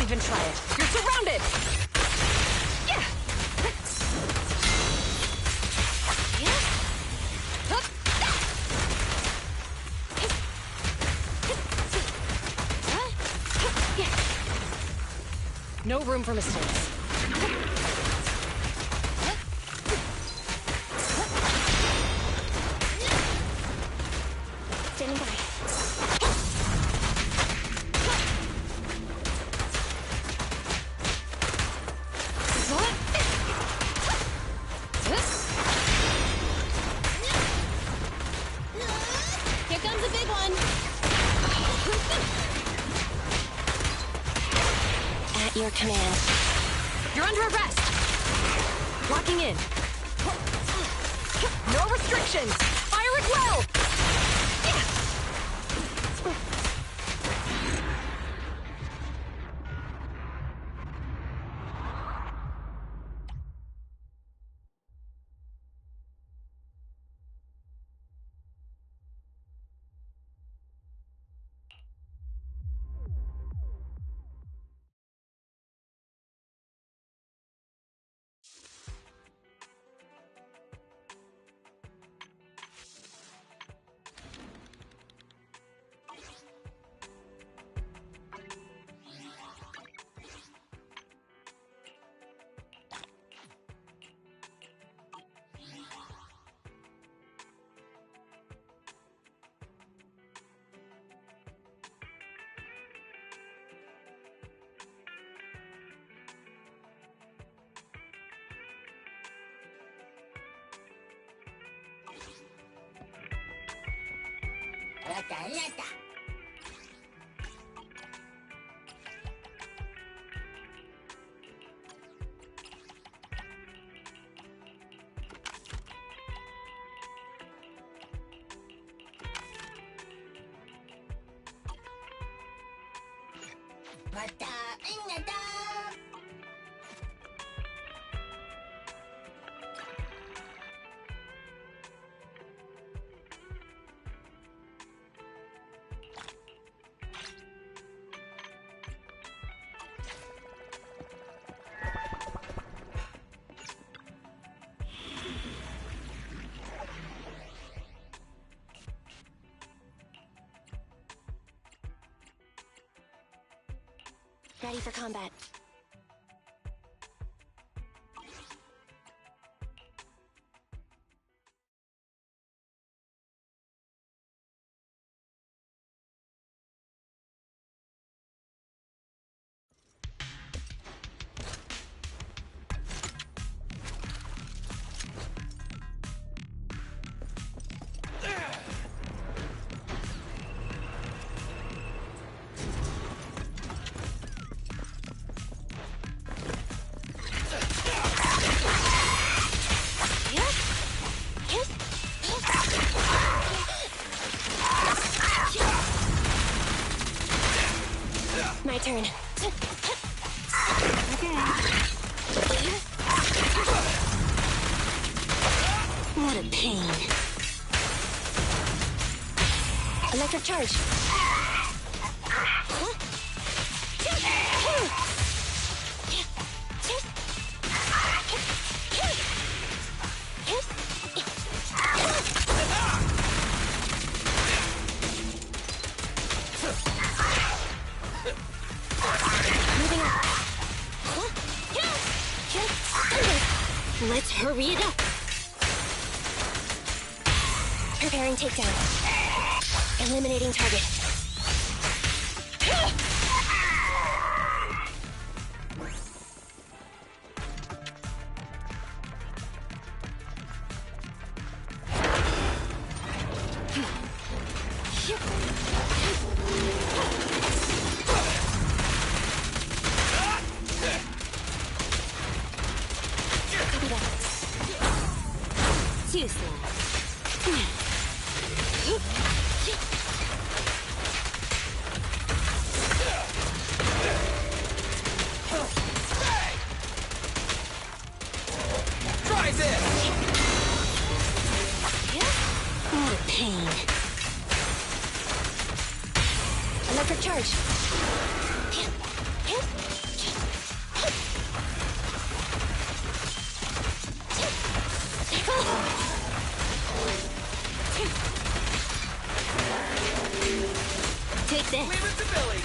even try it. You're surrounded! Yeah! No room for mistakes. Standing by. Here comes a big one. At your command. You're under arrest. Locking in. No restrictions. Fire at will. Ready for combat. My turn. Okay. What a pain. Electric charge. Let's hurry it up. Preparing takedown. Eliminating target. Too slow. Try this! What a pain. Electric charge. Take this. Leave it to Billy.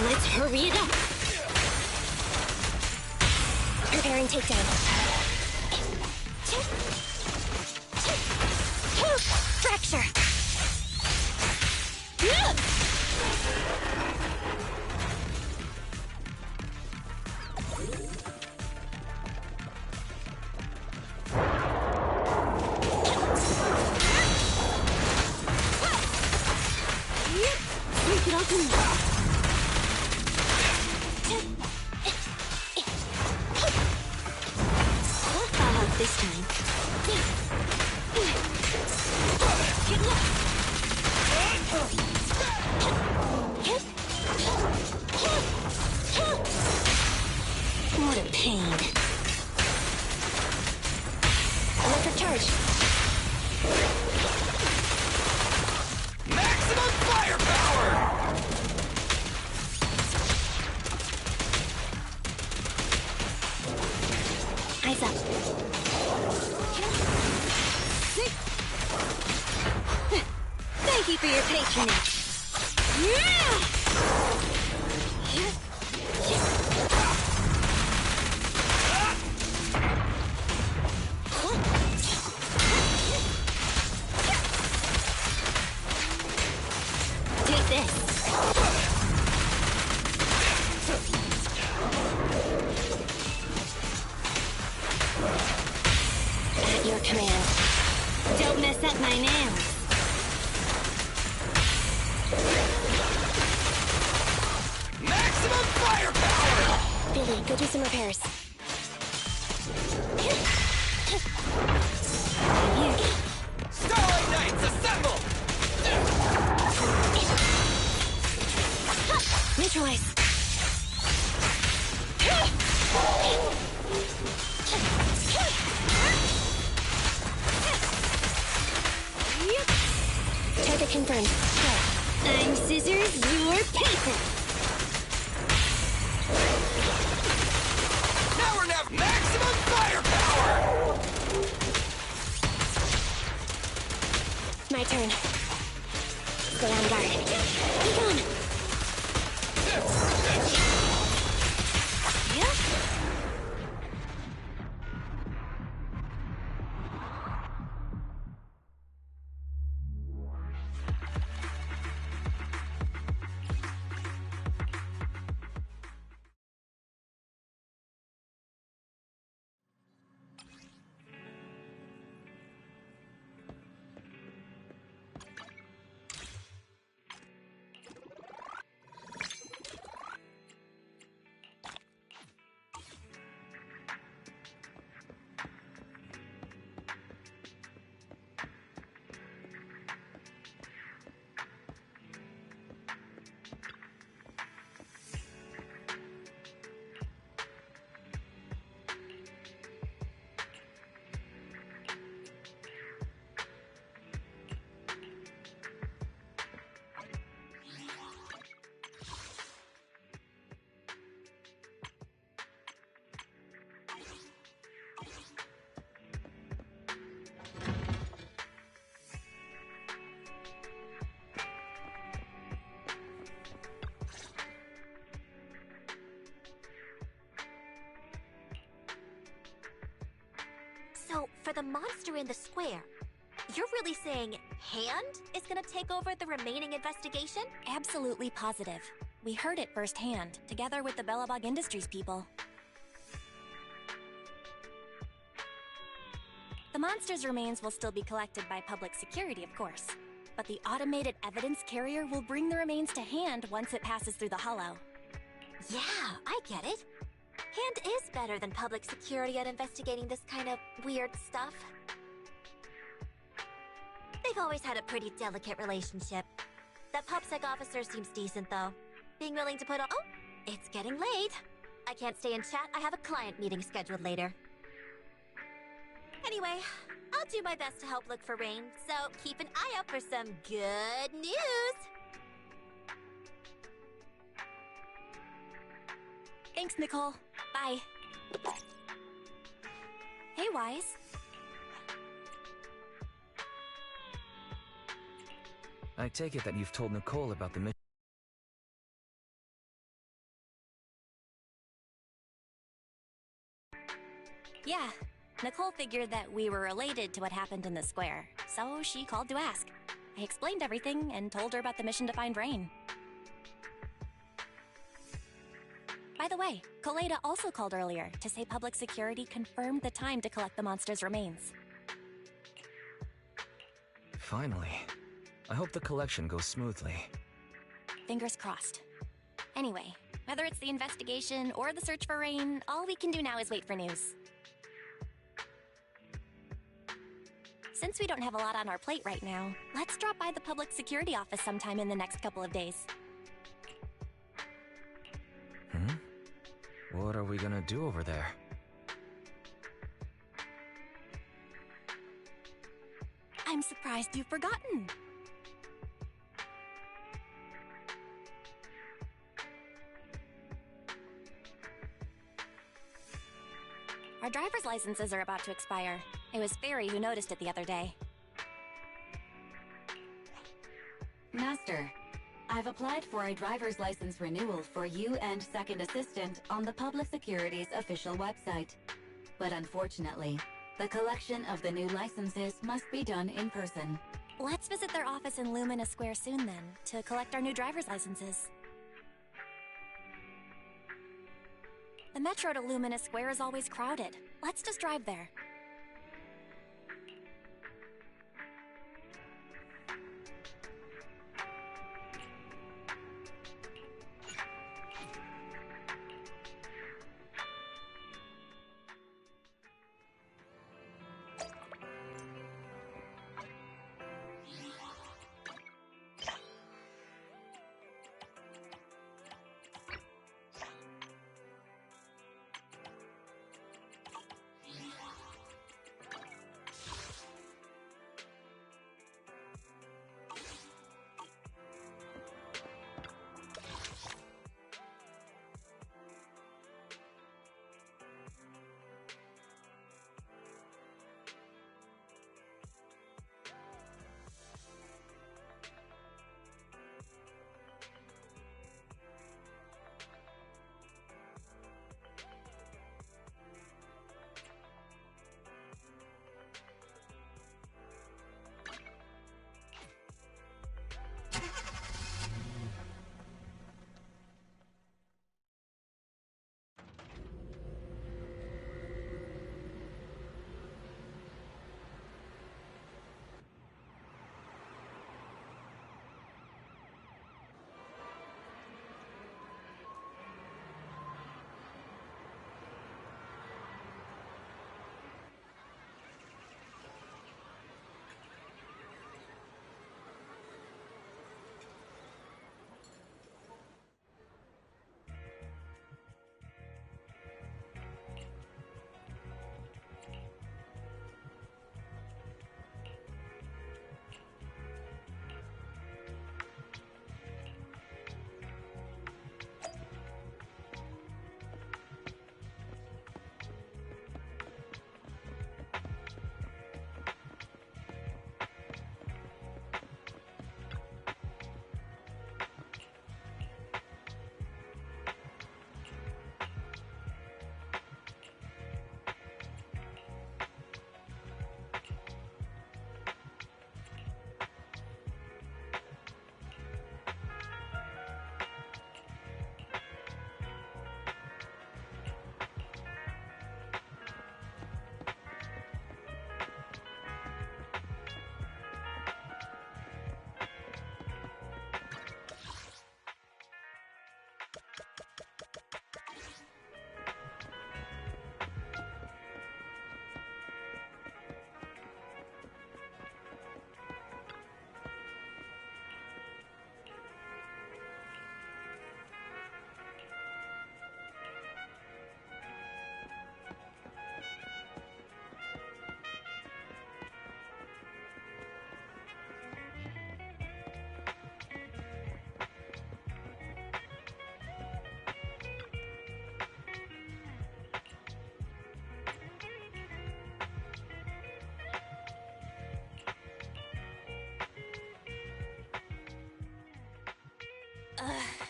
Let's hurry it up. Preparing takedown. Fracture. Break it open. I'll help this time. What a pain. Electric charge. Maximum firepower! Eyes up. Thank you for your patronage. Take this. At your command. Don't mess up my nails. Maximum firepower! Billy, go do some repairs. Starlight Knights, assemble! Neutralize. Target confirmed. Go. I'm scissors, you're paper. Now we're now maximum firepower! My turn. Stay on guard. Be gone. So, for the monster in the square, you're really saying Hand is gonna take over the remaining investigation? Absolutely positive. We heard it firsthand, together with the Bellabog Industries people. The monster's remains will still be collected by public security, of course. But the automated evidence carrier will bring the remains to Hand once it passes through the hollow. Yeah, I get it. Hand is better than public security at investigating this kind of weird stuff. They've always had a pretty delicate relationship. That PubSec officer seems decent, though. being willing to put on— Oh, it's getting late. I can't stay and chat. I have a client meeting scheduled later. Anyway, I'll do my best to help look for Rain, so keep an eye out for some good news. Thanks, Nicole. Bye. Hey, Wise. I take it that you've told Nicole about the mission. Yeah, Nicole figured that we were related to what happened in the square, so she called to ask. I explained everything and told her about the mission to find Rain. By the way, Koleda also called earlier to say public security confirmed the time to collect the monster's remains. Finally. I hope the collection goes smoothly. Fingers crossed. Anyway, whether it's the investigation or the search for Rain, all we can do now is wait for news. Since we don't have a lot on our plate right now, let's drop by the public security office sometime in the next couple of days. What are we gonna do over there? I'm surprised you've forgotten. Our driver's licenses are about to expire. It was Fairy who noticed it the other day. Master, I've applied for a driver's license renewal for you and Second Assistant on the Public Security's official website. But unfortunately, the collection of the new licenses must be done in person. Let's visit their office in Lumina Square soon then, to collect our new driver's licenses. The metro to Lumina Square is always crowded. Let's just drive there.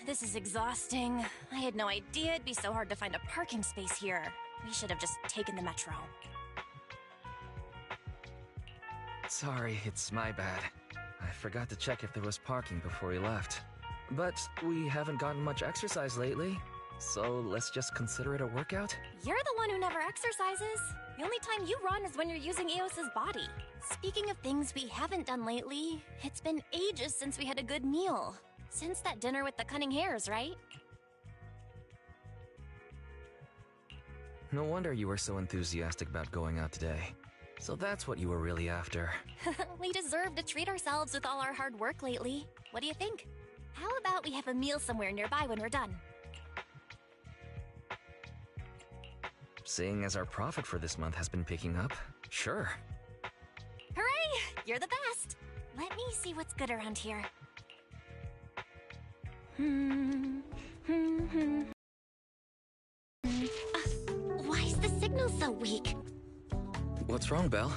This is exhausting. I had no idea it'd be so hard to find a parking space here. We should have just taken the metro. Sorry, it's my bad. I forgot to check if there was parking before we left. But we haven't gotten much exercise lately, so let's just consider it a workout? You're the one who never exercises. The only time you run is when you're using Eos's body. Speaking of things we haven't done lately, it's been ages since we had a good meal. Since that dinner with the cunning hairs, right? No wonder you were so enthusiastic about going out today. So that's what you were really after. We deserve to treat ourselves with all our hard work lately. What do you think? How about we have a meal somewhere nearby when we're done? Seeing as our profit for this month has been picking up, sure. Hooray! You're the best! Let me see what's good around here. Why is the signal so weak? What's wrong, Belle?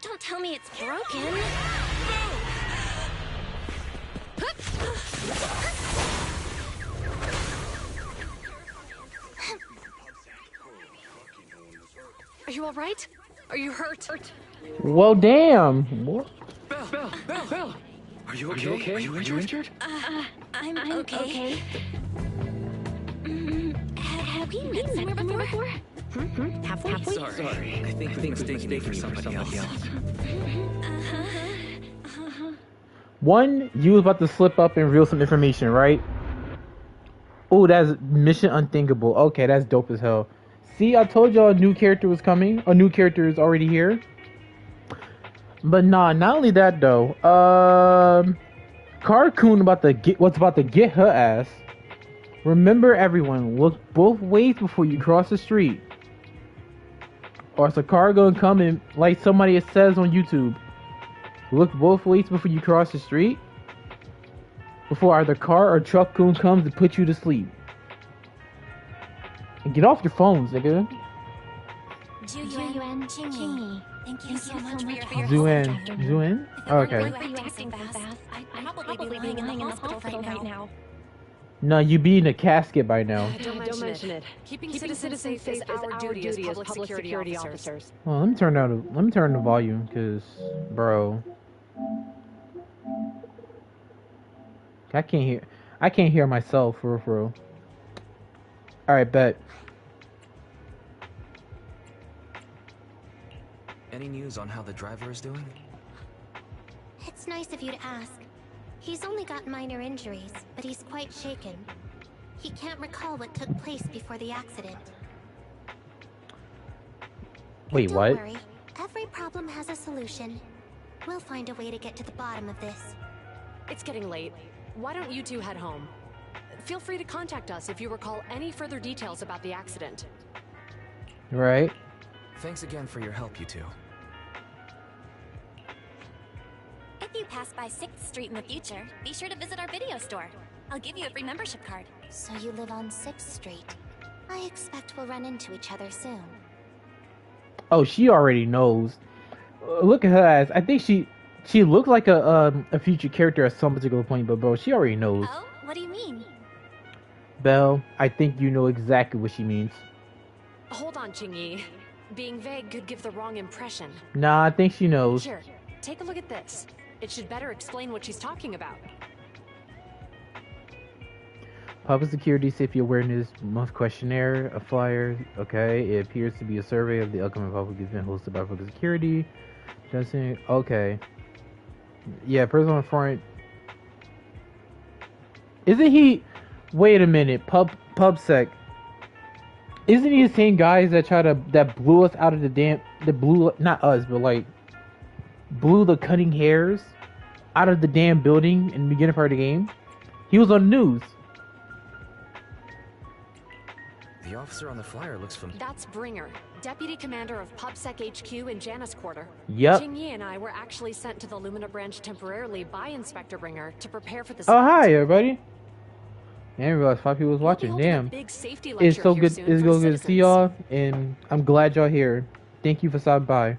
Don't tell me it's broken. Are you all right? Are you hurt? Well, damn. Belle! Are you okay? Are you injured? I'm okay. Have we met somewhere before? Have we? Sorry. I think we mistaken you for somebody else. One, you was about to slip up and reveal some information, right? Oh, that's mission unthinkable. Okay, that's dope as hell. See, I told y'all a new character was coming. A new character is already here. But nah, not only that though. Carcoon about to get her ass. Remember, everyone, look both ways before you cross the street. Or it's a car gonna come in, like somebody says on YouTube. Look both ways before you cross the street. Before either car or truck coon comes to put you to sleep. And get off your phones, nigga. Juyuan, Qingyi. Thank you so much for your help. Zuen? Okay. If you were acting fast, I'd probably be lying in the hospital right now. No, you be in a casket by now. Don't mention it. Keeping citizens safe is our duty as public security officers. Well, let me turn the volume, cause, bro, I can't hear myself for real. All right, bet. Any news on how the driver is doing? It's nice of you to ask. He's only got minor injuries, but he's quite shaken. He can't recall what took place before the accident. Wait, Don't what? worry. Every problem has a solution. We'll find a way to get to the bottom of this. It's getting late. Why don't you two head home? Feel free to contact us if you recall any further details about the accident. Right. Thanks again for your help, you two. If you pass by 6th Street in the future, be sure to visit our video store. I'll give you a free membership card. So you live on 6th Street. I expect we'll run into each other soon. Oh, she already knows. Look at her ass. I think she looks like a future character at some particular point, but bro, she already knows. Oh, what do you mean? Belle, I think you know exactly what she means. Hold on, Qingyi. Being vague could give the wrong impression. Nah, I think she knows. Here, take a look at this. It should better explain what she's talking about. Public Security Safety Awareness Month Questionnaire, a flyer. Okay, it appears to be a survey of the upcoming public event hosted by Public Security. Justin, okay. Yeah, person on front. Isn't he? Wait a minute, PubSec. Isn't he the same guys that blew us out of the damn? That blew, not us, but like blew the cutting hairs out of the damn building in the beginning part of the game? He was on the news. The officer on the flyer looks familiar. That's Bringer, Deputy Commander of PubSec HQ in Janus Quarter. Yep. Qingyi and I were actually sent to the Lumina branch temporarily by Inspector Bringer to prepare for this Oh, event. hi everybody. I didn't realize 5 people was watching. Damn. It's so good. It's so good to see y'all, and I'm glad y'all here. Thank you for stopping by.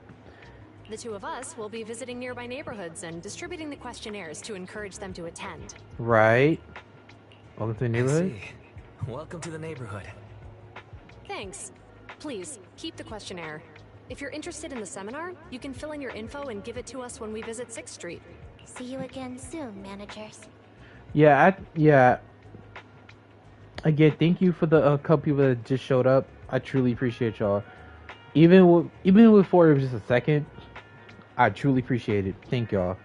The two of us will be visiting nearby neighborhoods and distributing the questionnaires to encourage them to attend. Right. Welcome to the I neighborhood. see. Welcome to the neighborhood. Thanks. Please, keep the questionnaire. If you're interested in the seminar, you can fill in your info and give it to us when we visit 6th Street. See you again soon, managers. Yeah, Again, thank you for the couple people that just showed up. I truly appreciate y'all. Even before it was just a second, I truly appreciate it. Thank y'all.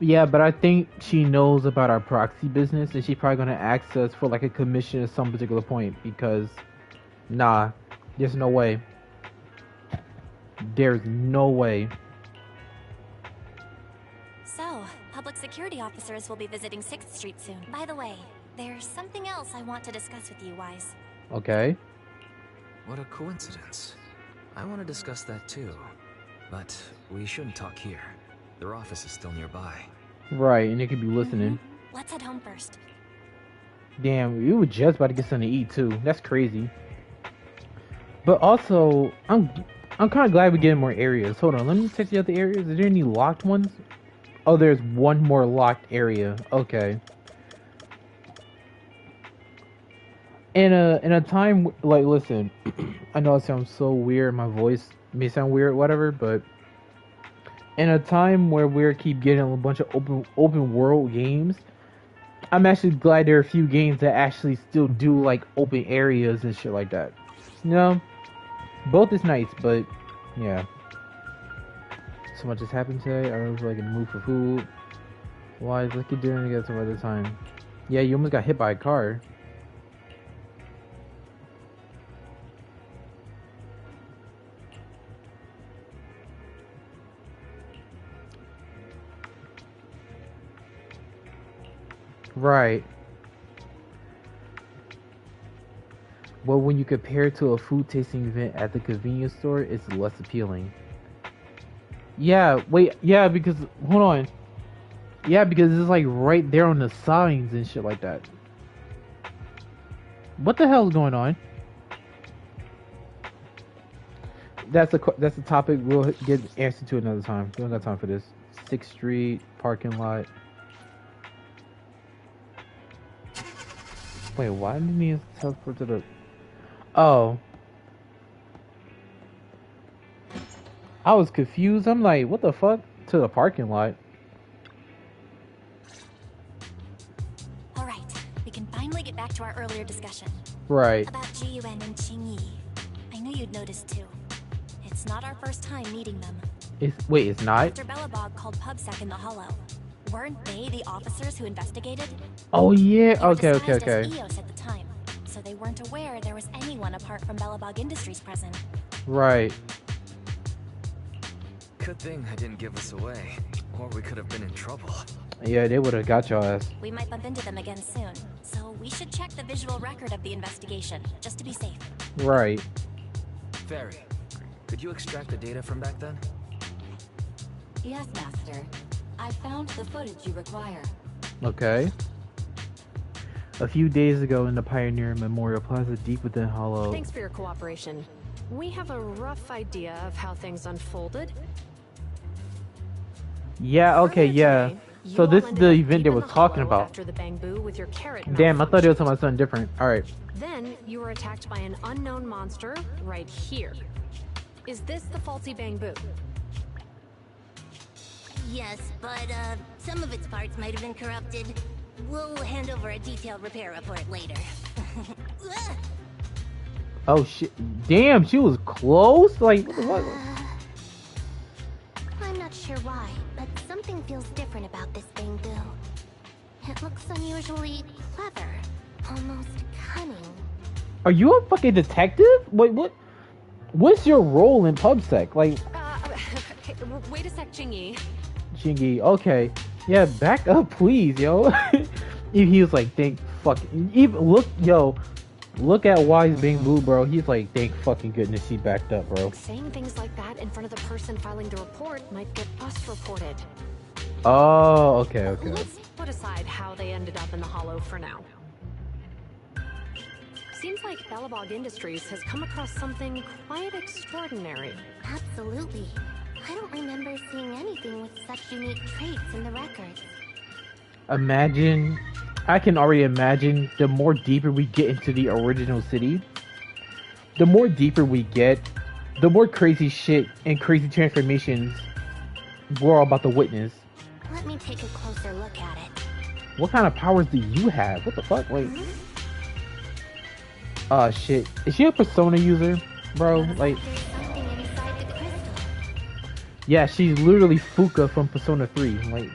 Yeah, but I think she knows about our proxy business, and she's probably gonna ask us for like a commission at some particular point. Because, nah, there's no way. There's no way. So, public security officers will be visiting 6th Street soon. By the way, there's something else I want to discuss with you, Wise. Okay. What a coincidence. I want to discuss that too. But we shouldn't talk here. Their office is still nearby. Right, and they could be listening. Let's head home first. Damn, we were just about to get something to eat too. That's crazy. But also, I'm kind of glad we're getting more areas. Hold on, let me check the other areas. Is there any locked ones? Oh, there's one more locked area. Okay. In a time like, listen, I know it sounds so weird. My voice may sound weird, whatever. But in a time where we keep getting a bunch of open world games, I'm actually glad there are a few games that actually still do like open areas and shit like that. You know, both is nice, but yeah. So much has happened today. I was like in the mood for food. Why? Let's get dinner together some other time. Yeah, you almost got hit by a car. Right. Well, when you compare it to a food tasting event at the convenience store, it's less appealing. Yeah, wait, yeah, because, hold on. Yeah, because it's like right there on the signs and shit like that. What the hell is going on? That's a topic we'll get answer to another time. We don't got time for this. 6th Street, parking lot. Wait, why didn't he teleport to the... Oh. I was confused. I'm like, what the fuck? To the parking lot. Alright, we can finally get back to our earlier discussion. Right. About Jiyuan and Qingyi. I knew you'd noticed too. It's not our first time meeting them. Wait, it's not? After Belobog called PubSec in the Hollow, weren't they the officers who investigated? Oh yeah, They were okay. disguised as EOS at the time, so they weren't aware there was anyone apart from Belobog Industries present. Right. Good thing I didn't give us away, or we could have been in trouble. Yeah, they would have got your ass. We might bump into them again soon, so we should check the visual record of the investigation, just to be safe. Right. Fairy, could you extract the data from back then? Yes, Master. I found the footage you require. Okay. A few days ago in the Pioneer Memorial Plaza deep within Hollow. Thanks for your cooperation. We have a rough idea of how things unfolded. Yeah, okay, yeah. So this is the event they were talking about. After the bamboo with your carrot Damn, I thought they were malfunction. talking about something different. Alright. Then you were attacked by an unknown monster right here. Is this the faulty bamboo? Yes, but some of its parts might have been corrupted. We'll hand over a detailed repair report later. Oh shit. Damn, she was close? Like, what the fuck? I'm not sure why, but something feels different about this bamboo. It looks unusually clever, almost cunning. Are you a fucking detective? Wait, what? What's your role in PubSec? Like, Okay, wait a sec, Chingy. Shingy, okay. Yeah, back up, please, yo. He was like, thank fucking... Even, look at why he's being booed, bro. He's like, thank fucking goodness he backed up, bro. Saying things like that in front of the person filing the report might get us reported. Oh, okay, okay. Let's put aside how they ended up in the Hollow for now. Seems like Bellabog Industries has come across something quite extraordinary. Absolutely. I don't remember seeing anything with such unique traits in the records. Imagine, I can already imagine the more deeper we get into the original city, the more deeper we get, the more crazy shit and crazy transformations we're all about to witness. Let me take a closer look at it. What kind of powers do you have? What the fuck? Wait. Shit. Is she a Persona user, bro? Like, There's something inside the crystal. yeah, she's literally Fuka from Persona 3. Like,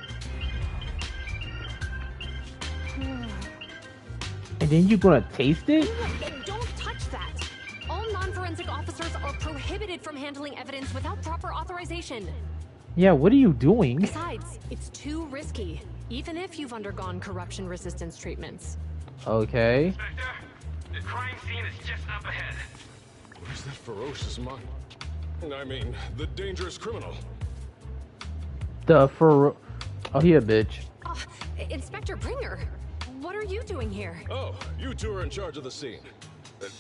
and then you gonna taste it? Don't touch that! All non-forensic officers are prohibited from handling evidence without proper authorization. Yeah, what are you doing? Besides, it's too risky, even if you've undergone corruption resistance treatments. Okay. Inspector, the crime scene is just up ahead. Where's that ferocious I mean, the dangerous criminal. Oh, he a bitch. Inspector Bringer, what are you doing here? Oh, you two are in charge of the scene.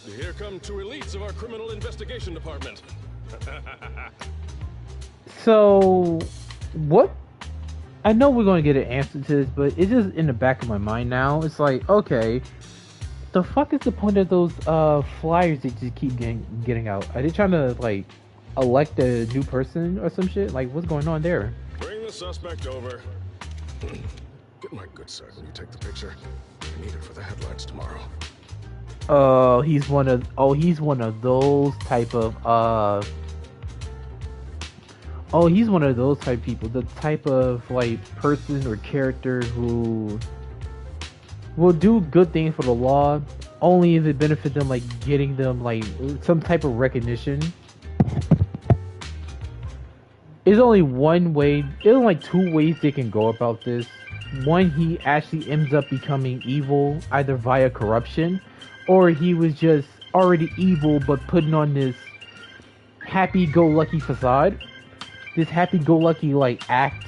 Here come two elites of our criminal investigation department. So, what? I know we're gonna get an answer to this, but it's just in the back of my mind now. It's like, okay, the fuck is the point of those flyers that just keep getting out? Are they trying to like elect a new person or some shit? Like, what's going on there? Bring the suspect over. Get my good side when you take the picture. I need it for the headlines tomorrow. He's one of those type of he's one of those type of people, the type of like person or character who will do good things for the law only if it benefits them, like getting them like some type of recognition. There's only one way, there's only two ways they can go about this. One, he actually ends up becoming evil either via corruption, or he was just already evil but putting on this happy-go-lucky facade. This happy-go-lucky like act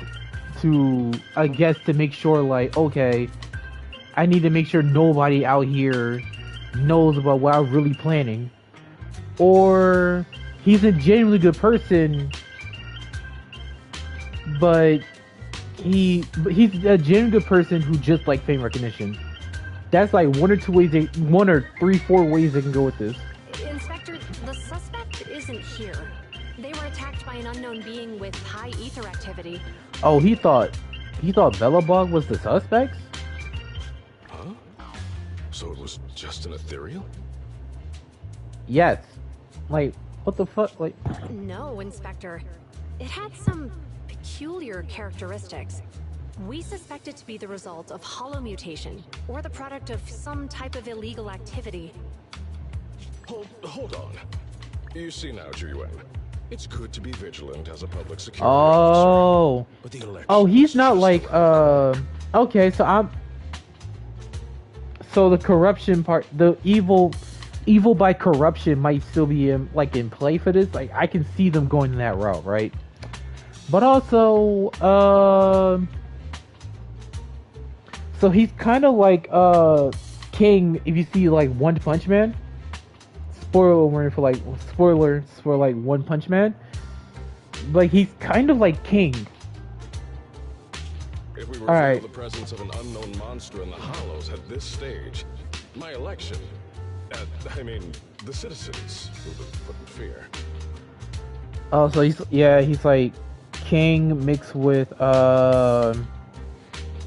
to, I guess, to make sure like, okay, I need to make sure nobody out here knows about what I'm really planning. Or he's a genuinely good person, but he's a genuine good person who just like fame recognition. That's like one or three, four ways they can go with this. Inspector, the suspect isn't here. They were attacked by an unknown being with high ether activity. Oh, he thought Bellabog was the suspect? Huh? So it was just an ethereal? Yes. Like, what the fuck? Like, No, Inspector. It had some peculiar characteristics. We suspect it to be the result of hollow mutation, or the product of some type of illegal activity. Hold on. You see now, Juan. It's good to be vigilant as a public security oh. officer. But the election Oh, he's is not just like, okay, so the corruption part, the evil by corruption might still be in play for this. Like, I can see them going that route, right? But also, so he's kind of like, King, if you see, like, One Punch Man. Spoiler for, like, One Punch Man. Like, he's kind of like King. If we reveal the presence of an unknown monster in the Hollows at this stage, my election, the citizens will be put in fear. Oh, so he's like King mixed with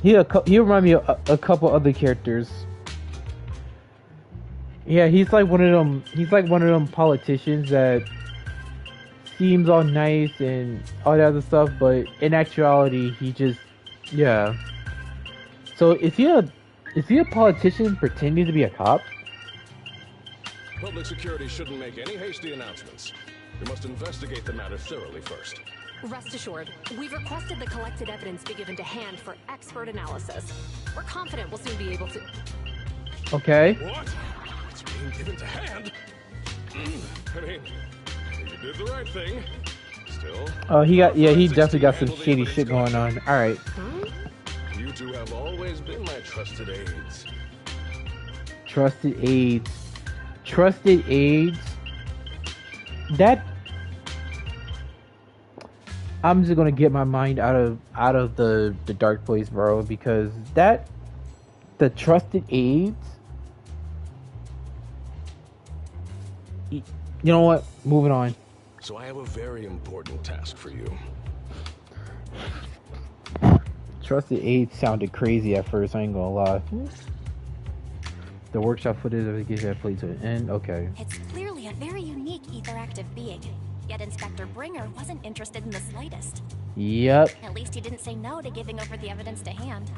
he remind me of a couple other characters. Yeah, he's like one of them politicians that seems all nice and all that other stuff, but in actuality he just So is he a politician pretending to be a cop? Public security shouldn't make any hasty announcements. We must investigate the matter thoroughly first. Rest assured, we've requested the collected evidence be given to hand for expert analysis. We're confident we'll soon be able to... Okay. What? It's being given to hand? I mean, you did the right thing. Still... he definitely got some shady shit going on. Alright. You two have always been my trusted aides. Trusted aides. trusted aides. That I'm just gonna get my mind out of the dark place, bro, because that the trusted aides. You know what? Moving on. So I have a very important task for you. Trusted aides sounded crazy at first. I ain't gonna lie. The workshop footage of the game that played to the end. Okay. It's clearly a very unique etheractive being. Yet Inspector Bringer wasn't interested in the slightest. Yep. At least he didn't say no to giving over the evidence to hand.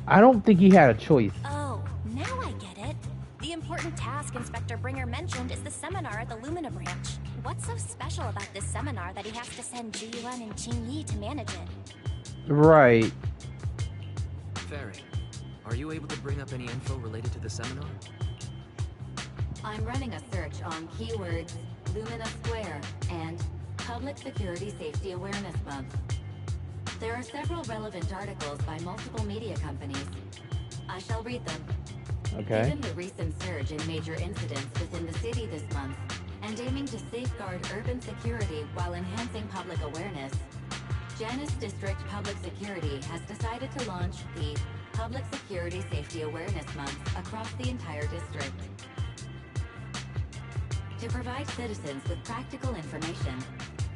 I don't think he had a choice. Oh, now I get it. The important task Inspector Bringer mentioned is the seminar at the Lumina branch. What's so special about this seminar that he has to send Ji-Yuan and Qing-Yi to manage it? Right. Fairy, are you able to bring up any info related to the seminar? I'm running a search on keywords Lumina Square and Public Security Safety Awareness Month. There are several relevant articles by multiple media companies. I shall read them. Okay. Given the recent surge in major incidents within the city this month, and aiming to safeguard urban security while enhancing public awareness, Janus District Public Security has decided to launch the Public Security Safety Awareness Month across the entire district. To provide citizens with practical information,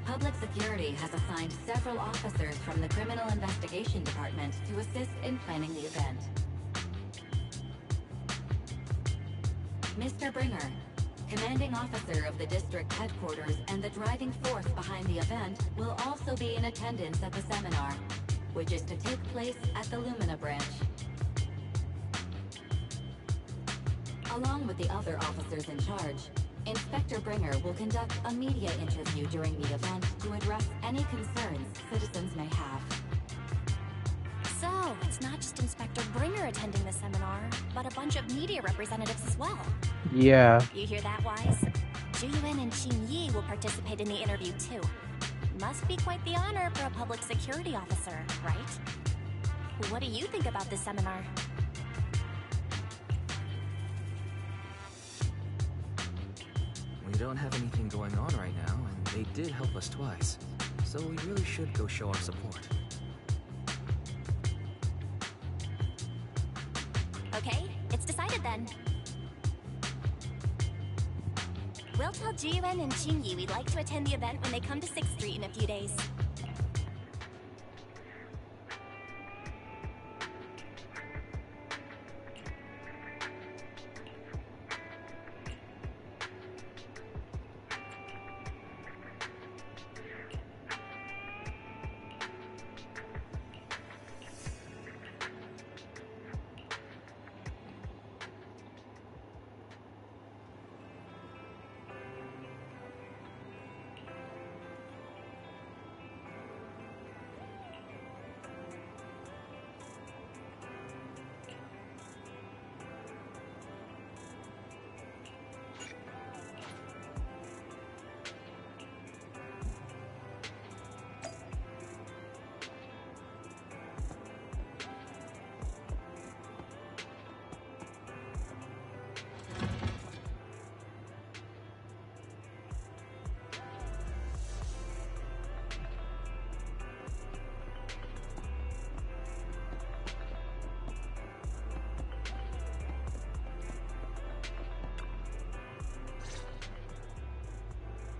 Public Security has assigned several officers from the Criminal Investigation Department to assist in planning the event. Mr. Bringer, commanding officer of the district headquarters and the driving force behind the event, will also be in attendance at the seminar, which is to take place at the Lumina branch. Along with the other officers in charge, Inspector Bringer will conduct a media interview during the event to address any concerns citizens may have. So, it's not just Inspector Bringer attending the seminar, but a bunch of media representatives as well. Yeah. You hear that, Wise? Ji-Yuan and Qing-Yi will participate in the interview too. Must be quite the honor for a public security officer, right? What do you think about this seminar? We don't have anything going on right now, and they did help us twice. So we really should go show our support. Okay, it's decided then. We'll tell Ji-Yuan and Qing-Yi we'd like to attend the event when they come to 6th Street in a few days.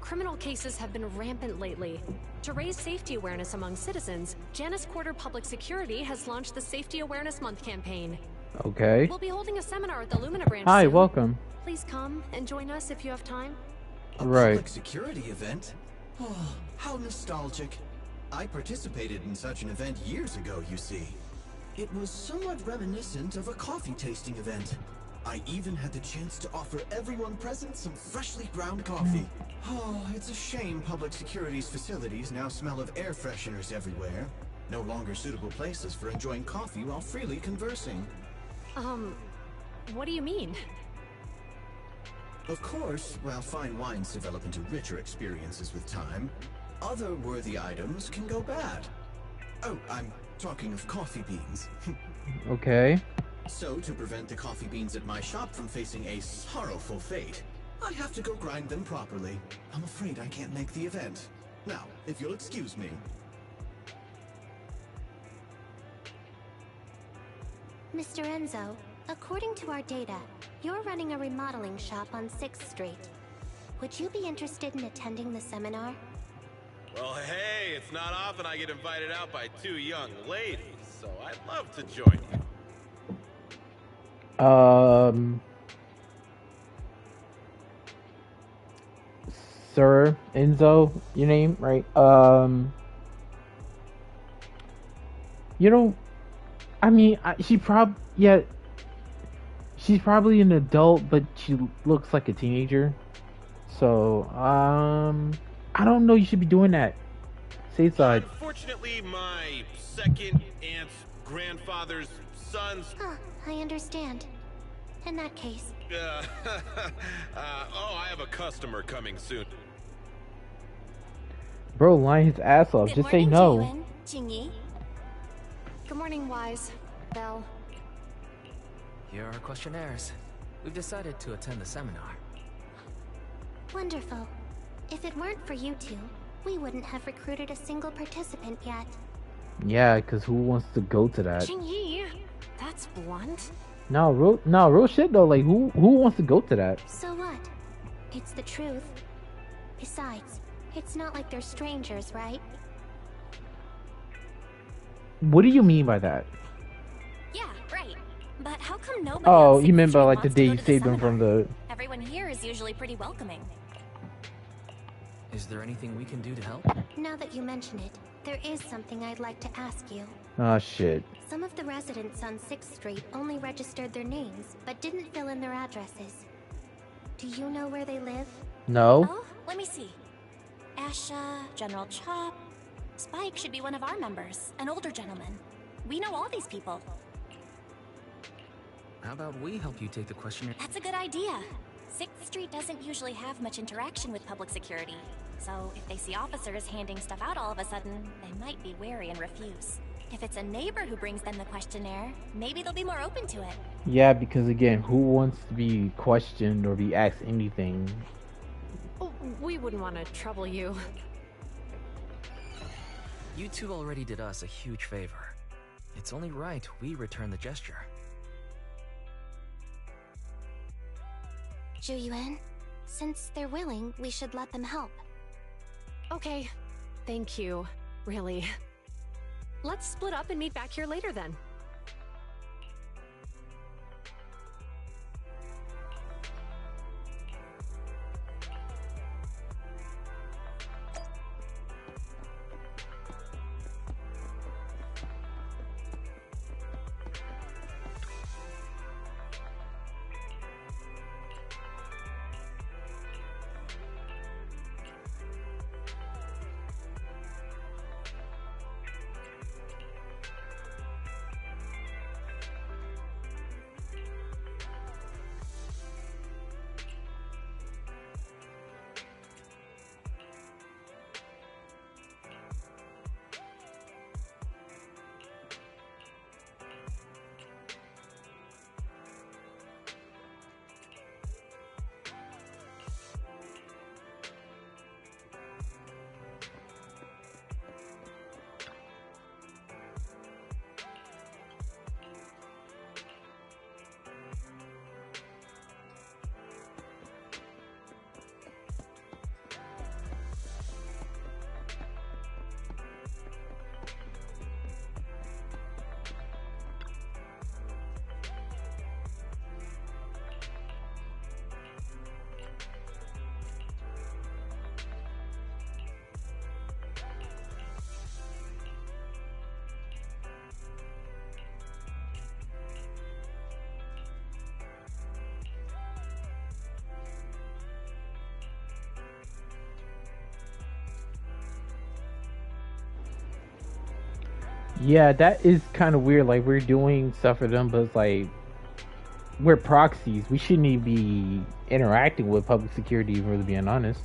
Criminal cases have been rampant lately. To raise safety awareness among citizens, Janus Quarter Public Security has launched the Safety Awareness Month campaign. Okay. We'll be holding a seminar at the Lumina branch Hi, soon. welcome. Please come and join us if you have time. A Right. public security event? Oh, how nostalgic. I participated in such an event years ago, you see. It was somewhat reminiscent of a coffee tasting event. I even had the chance to offer everyone present some freshly ground coffee. Oh, it's a shame public security's facilities now smell of air fresheners everywhere. No longer suitable places for enjoying coffee while freely conversing. What do you mean? Of course, while fine wines develop into richer experiences with time, other worthy items can go bad. Oh, I'm talking of coffee beans. Okay. So, to prevent the coffee beans at my shop from facing a sorrowful fate, I have to go grind them properly. I'm afraid I can't make the event. Now, if you'll excuse me. Mr. Enzo, according to our data, you're running a remodeling shop on 6th Street. Would you be interested in attending the seminar? Well, hey, it's not often I get invited out by two young ladies, so I'd love to join you. Sir Enzo, your name, right? You know, I mean, she's probably an adult, but she looks like a teenager. So, I don't know. You should be doing that. Say side. Unfortunately, my second aunt's grandfather's son's. I understand. In that case. I have a customer coming soon. Bro, lying his ass off. Just say no. Good morning, Wise. Belle. Here are our questionnaires. We've decided to attend the seminar. Wonderful. If it weren't for you two, we wouldn't have recruited a single participant yet. Yeah, because who wants to go to that? Qingyi, that's blunt. No, real shit though. Like, who wants to go to that? So what? It's the truth. Besides, it's not like they're strangers, right? What do you mean by that? Yeah, right. But how come nobody? Oh, you meant by like the day you saved them from the. Everyone here is usually pretty welcoming. Is there anything we can do to help? Now that you mention it, there is something I'd like to ask you. Oh shit. Some of the residents on 6th Street only registered their names, but didn't fill in their addresses. Do you know where they live? No. Oh, let me see. Asha, General Chop, Spike should be one of our members, an older gentleman. We know all these people. How about we help you take the questionnaire? That's a good idea. 6th Street doesn't usually have much interaction with public security, so if they see officers handing stuff out all of a sudden, they might be wary and refuse. If it's a neighbor who brings them the questionnaire, maybe they'll be more open to it. Yeah, because again, who wants to be questioned or be asked anything? Oh, we wouldn't want to trouble you. You two already did us a huge favor. It's only right we return the gesture. Zhu Yuan, since they're willing, we should let them help. Okay, thank you, really. Let's split up and meet back here later then. Yeah, that is kind of weird. Like, we're doing stuff for them, but it's like we're proxies. We shouldn't even be interacting with public security, if we're really being honest.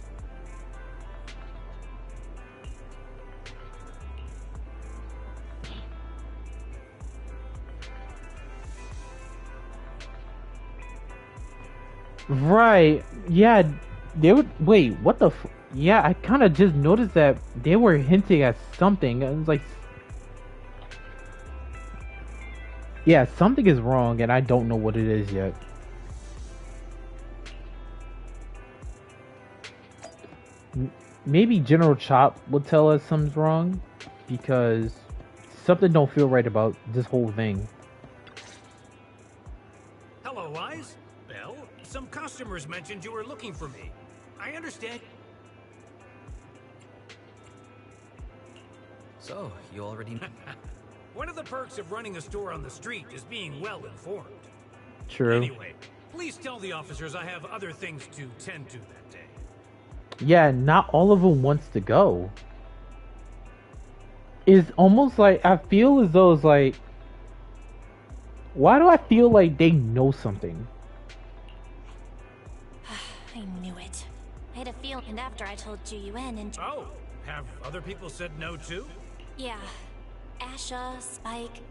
Right. Yeah. They would wait. What the? Yeah, I kind of just noticed that they were hinting at something. It was like, yeah, something is wrong, and I don't know what it is yet. Maybe General Chop will tell us something's wrong, because something don't feel right about this whole thing. Hello, Wise. Belle, some customers mentioned you were looking for me. I understand. So, you already know. One of the perks of running a store on the street is being well informed. True. Anyway, please tell the officers I have other things to tend to that day. Yeah, not all of them wants to go. It's almost like I feel as though it's like, why do I feel like they know something? I knew it. I had a feel, and after I told Juyuan and... Oh, have other people said no too? Yeah. Asha, Spike...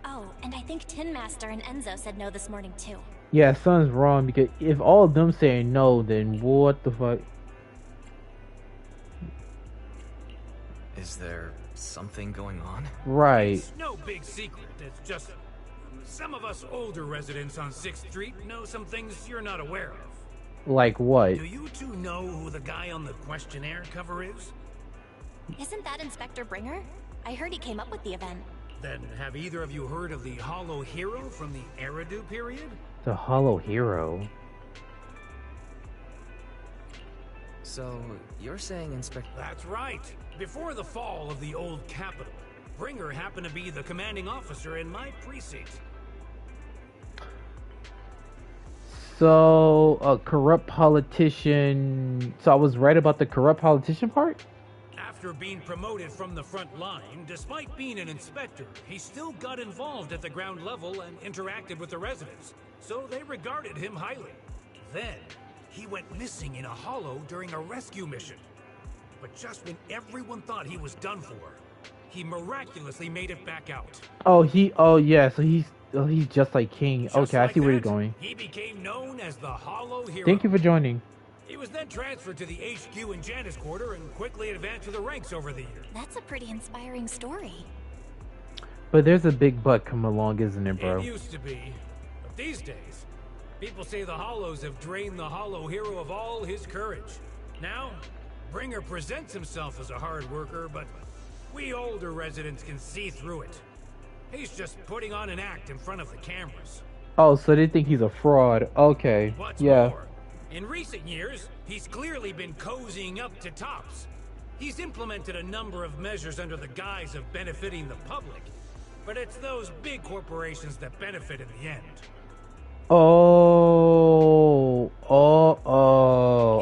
Oh, and I think Tin Master and Enzo said no this morning too. Yeah, something's wrong, because if all of them say no, then what the fuck? Is there something going on? Right. It's no big secret. It's just some of us older residents on 6th Street know some things you're not aware of. Like what? Do you two know who the guy on the questionnaire cover is? Isn't that Inspector Bringer? I heard he came up with the event. Then have either of you heard of the Hollow Hero from the Eridu period? The Hollow Hero. So, you're saying Inspector... That's right. Before the fall of the old capital, Bringer happened to be the commanding officer in my precinct. So, a corrupt politician... So I was right about the corrupt politician part? After being promoted from the front line, despite being an inspector, he still got involved at the ground level and interacted with the residents, so they regarded him highly. Then, he went missing in a hollow during a rescue mission. But just when everyone thought he was done for, he miraculously made it back out. Oh, yeah, so he's just like King. Just okay, like I see where you're that, going. He became known as the Hollow Hero. Thank you for joining. He was then transferred to the HQ in Janus Quarter and quickly advanced to the ranks over the years. That's a pretty inspiring story. But there's a big but come along, isn't it, bro? It used to be. But these days, people say the Hollows have drained the Hollow Hero of all his courage. Now, Bringer presents himself as a hard worker, but we older residents can see through it. He's just putting on an act in front of the cameras. Oh, so they think he's a fraud. Okay, What's yeah. more, in recent years, he's clearly been cozying up to Tops. He's implemented a number of measures under the guise of benefiting the public, but it's those big corporations that benefit in the end.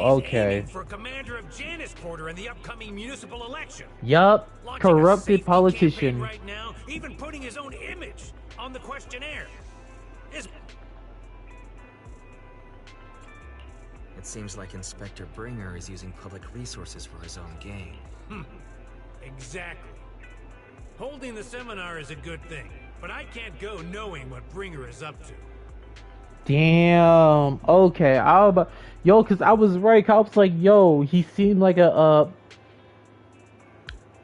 Okay. He's aiming for commander of Janus Quarter in the upcoming municipal election. Yup, Launching a corrupted safety politician. campaign right now, even putting his own image on the questionnaire. It seems like Inspector Bringer is using public resources for his own gain. Exactly. Holding the seminar is a good thing, but I can't go knowing what Bringer is up to. Damn. Okay. Cause I was right. I was like, yo, he seemed like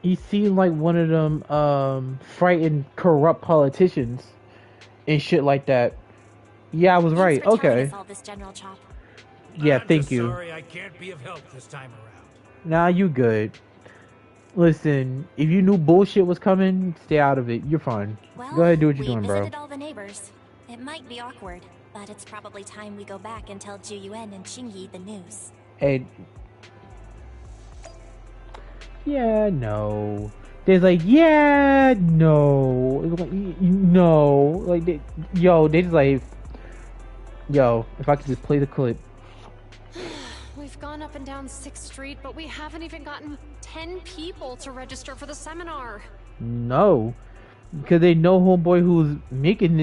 he seemed like one of them frightened corrupt politicians and shit like that. Yeah, I was right. Thanks for telling Okay. us all this, General Chop. Yeah, I'm thank just you. Sorry, I can't be of help this time around. Nah, you good. Listen, if you knew bullshit was coming, stay out of it. You're fine. Well, Go ahead, do what you're we doing, bro. visited all the neighbors. It might be awkward, but it's probably time we go back and tell Juyuan and Qingyi the news. Hey. Yeah, no. There's like, yeah, no. No. Like, they just like, yo, if I could just play the clip. We've gone up and down 6th Street, but we haven't even gotten 10 people to register for the seminar. No. Because they know homeboy who was making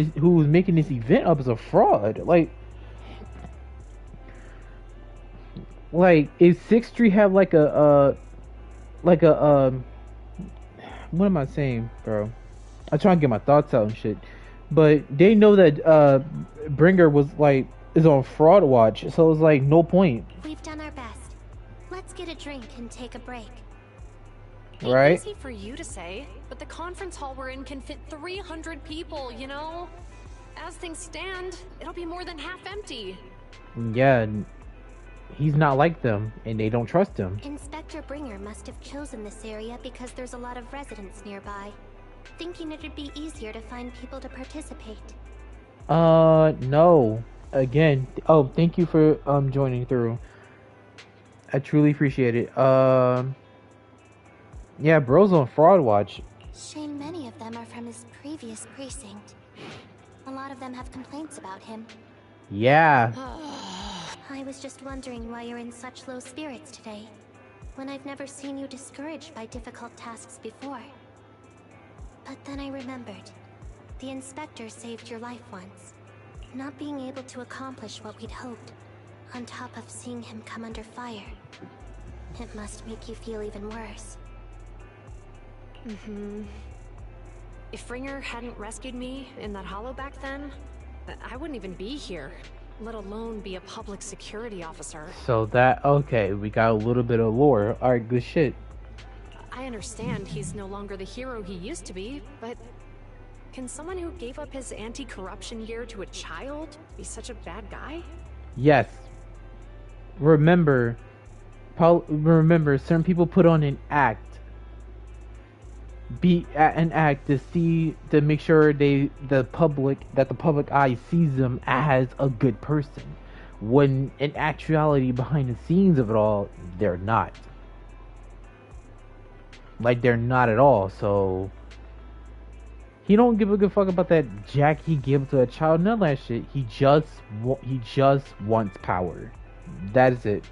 this event up is a fraud. Like if 6th Street have like a what am I saying, bro? I'm trying to get my thoughts out and shit. But they know that Bringer was like is on fraud watch, so it's like no point. We've done our best. Let's get a drink and take a break. Right? Easy for you to say, but the conference hall we're in can fit 300 people, you know? As things stand, it'll be more than half empty. Yeah, he's not like them, and they don't trust him. Inspector Bringer must have chosen this area because there's a lot of residents nearby, thinking it'd be easier to find people to participate. No. Again, oh, thank you for joining through. I truly appreciate it. Yeah, bro's on fraud watch. Shame many of them are from his previous precinct. A lot of them have complaints about him. Yeah. I was just wondering why you're in such low spirits today, when I've never seen you discouraged by difficult tasks before. But then I remembered. The inspector saved your life once. Not being able to accomplish what we'd hoped, on top of seeing him come under fire. It must make you feel even worse. If Ringer hadn't rescued me in that hollow back then, I wouldn't even be here, let alone be a public security officer. So that, okay, we got a little bit of lore. Alright, good shit. I understand he's no longer the hero he used to be, but can someone who gave up his anti-corruption year to a child be such a bad guy? Yes. Remember, certain people put on an act. To make sure the public eye sees them as a good person, when in actuality behind the scenes of it all they're not. Like, they're not at all. So he don't give a good fuck about that jack he gave to a child, none of that shit. He just wants power. That is it.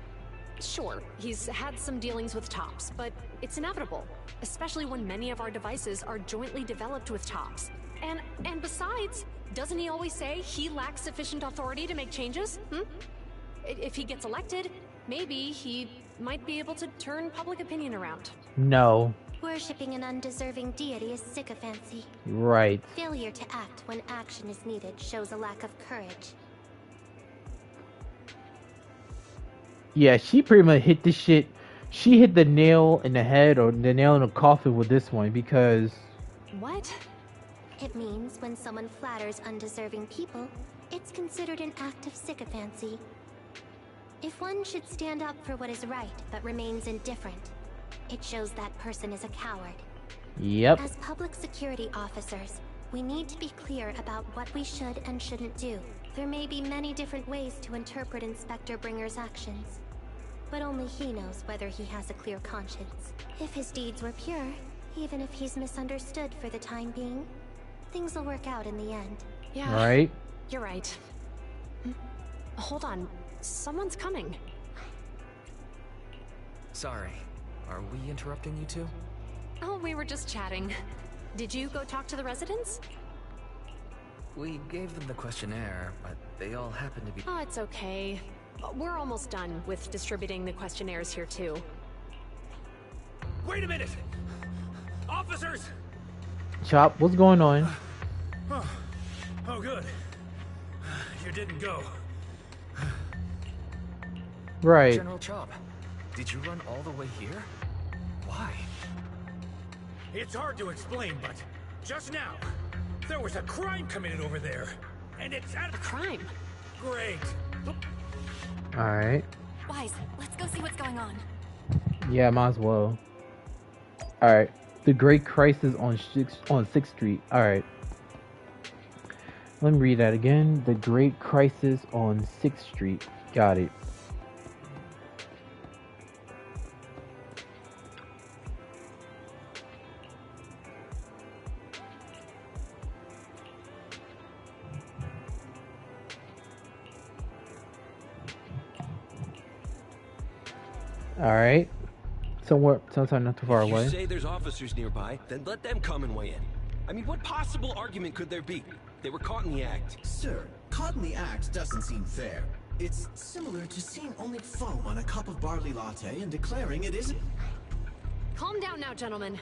Sure, he's had some dealings with Tops, but it's inevitable, especially when many of our devices are jointly developed with Tops. And besides, doesn't he always say he lacks sufficient authority to make changes? If he gets elected, maybe he might be able to turn public opinion around. No. Worshipping an undeserving deity is sycophancy. Right. Failure to act when action is needed shows a lack of courage. Yeah, she pretty much hit this shit. She hit the nail in the head or the nail in the coffin with this one, because... What? It means when someone flatters undeserving people, it's considered an act of sycophancy. If one should stand up for what is right but remains indifferent, it shows that person is a coward. Yep. As public security officers, we need to be clear about what we should and shouldn't do. There may be many different ways to interpret Inspector Bringer's actions, but only he knows whether he has a clear conscience. If his deeds were pure, even if he's misunderstood for the time being, things will work out in the end. Yeah. Right? You're right. Hold on. Someone's coming. Sorry. Are we interrupting you two? Oh, we were just chatting. Did you go talk to the residents? We gave them the questionnaire, but they all happen to be... Oh, it's okay. We're almost done with distributing the questionnaires here, too. Wait a minute! Officers! Chop, what's going on? Oh, good. You didn't go. Right. General Chop, did you run all the way here? Why? It's hard to explain, but just now, there was a crime committed over there. And it's at A crime? Great. Alright. Wise, let's go see what's going on. Yeah, might as well. Alright. The Great Crisis on 6th Street. Alright. Let me read that again. The Great Crisis on 6th Street. Got it. Alright. Sometime not too far away. If you say there's officers nearby, then let them come and weigh in. I mean, what possible argument could there be? They were caught in the act. Sir, caught in the act doesn't seem fair. It's similar to seeing only foam on a cup of barley latte and declaring it isn't. Calm down now, gentlemen.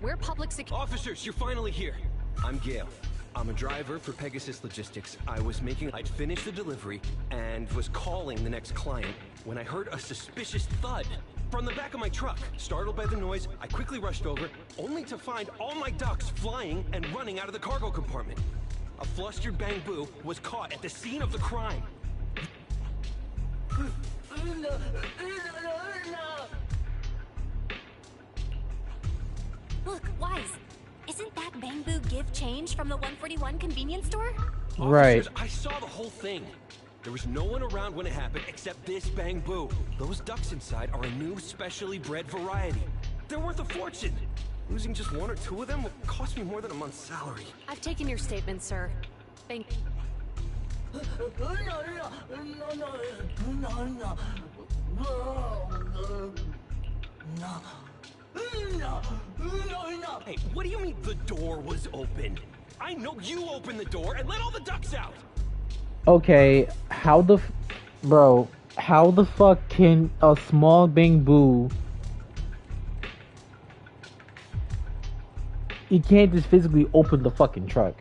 We're public security. Officers, you're finally here. I'm Gale. I'm a driver for Pegasus Logistics. I'd finished the delivery and was calling the next client when I heard a suspicious thud from the back of my truck. Startled by the noise, I quickly rushed over, only to find all my ducks flying and running out of the cargo compartment. A flustered Bang-Boo was caught at the scene of the crime. Look, Wise. Isn't that Bang-Boo give change from the 141 convenience store? Right. Officers, I saw the whole thing. There was no one around when it happened except this Bang-Boo. Those ducks inside are a new specially bred variety. They're worth a fortune. Losing just one or two of them would cost me more than a month's salary. I've taken your statement, sir. Thank. Hey, what do you mean the door was open? I know you opened the door and let all the ducks out! Okay, how the fuck can a small Bang-Boo... He can't just physically open the fucking truck.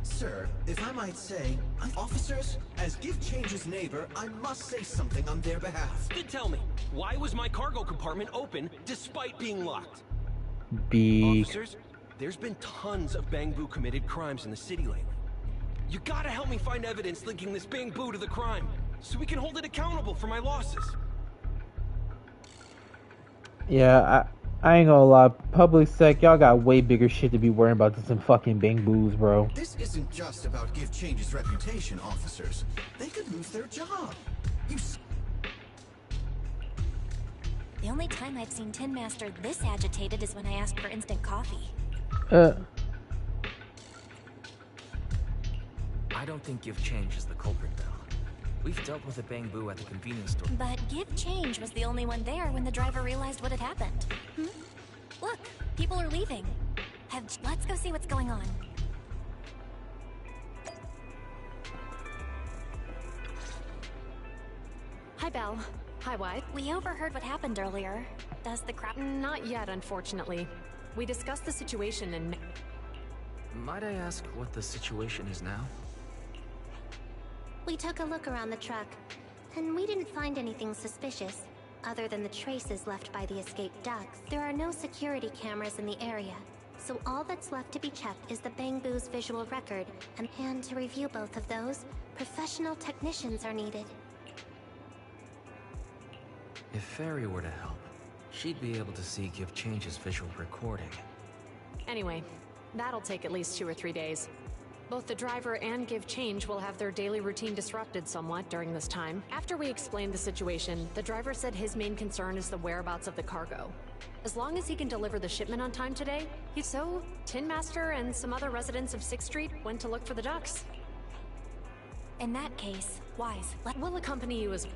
Sir, if I might say, officers, as Give Change's neighbor, I must say something on their behalf. Then tell me, why was my cargo compartment open despite being locked? Big. Officers, there's been tons of Bang-Boo committed crimes in the city lately. You gotta help me find evidence linking this Bang-Boo to the crime, so we can hold it accountable for my losses. Yeah, I ain't gonna lie. Public sec, y'all got way bigger shit to be worrying about than some fucking Bang-Boos, bro. This isn't just about Give Change's reputation, officers. They could lose their job. The only time I've seen Tin Master this agitated is when I asked for instant coffee. I don't think Give Change is the culprit, though. We've dealt with a Bang-Boo at the convenience store. But Give Change was the only one there when the driver realized what had happened. Look, people are leaving. Let's go see what's going on. Hi, Belle. Hi, White. We overheard what happened earlier. Does the crap... Not yet, unfortunately. We discussed the situation and... Might I ask what the situation is now? We took a look around the truck, and we didn't find anything suspicious, other than the traces left by the escaped ducks. There are no security cameras in the area, so all that's left to be checked is the Bang-Boo's visual record, and to review both of those, professional technicians are needed. If Fairy were to help, she'd be able to see Give Change's visual recording. Anyway, that'll take at least 2 or 3 days. Both the driver and Give Change will have their daily routine disrupted somewhat during this time. After we explained the situation, the driver said his main concern is the whereabouts of the cargo. As long as he can deliver the shipment on time today, so Tin Master and some other residents of 6th Street went to look for the ducks. In that case, Wise, we'll accompany you as...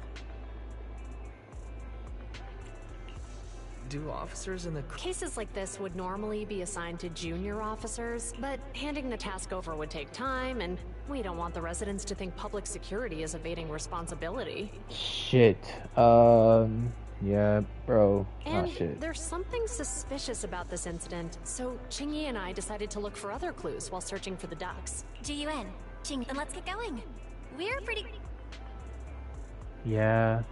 Do officers in the... Cases like this would normally be assigned to junior officers, but handing the task over would take time, and we don't want the residents to think public security is evading responsibility. Shit. Yeah, bro. And shit. There's something suspicious about this incident, so Qingyi and I decided to look for other clues while searching for the ducks. GUN. Qing, then let's get going. We're pretty... Yeah.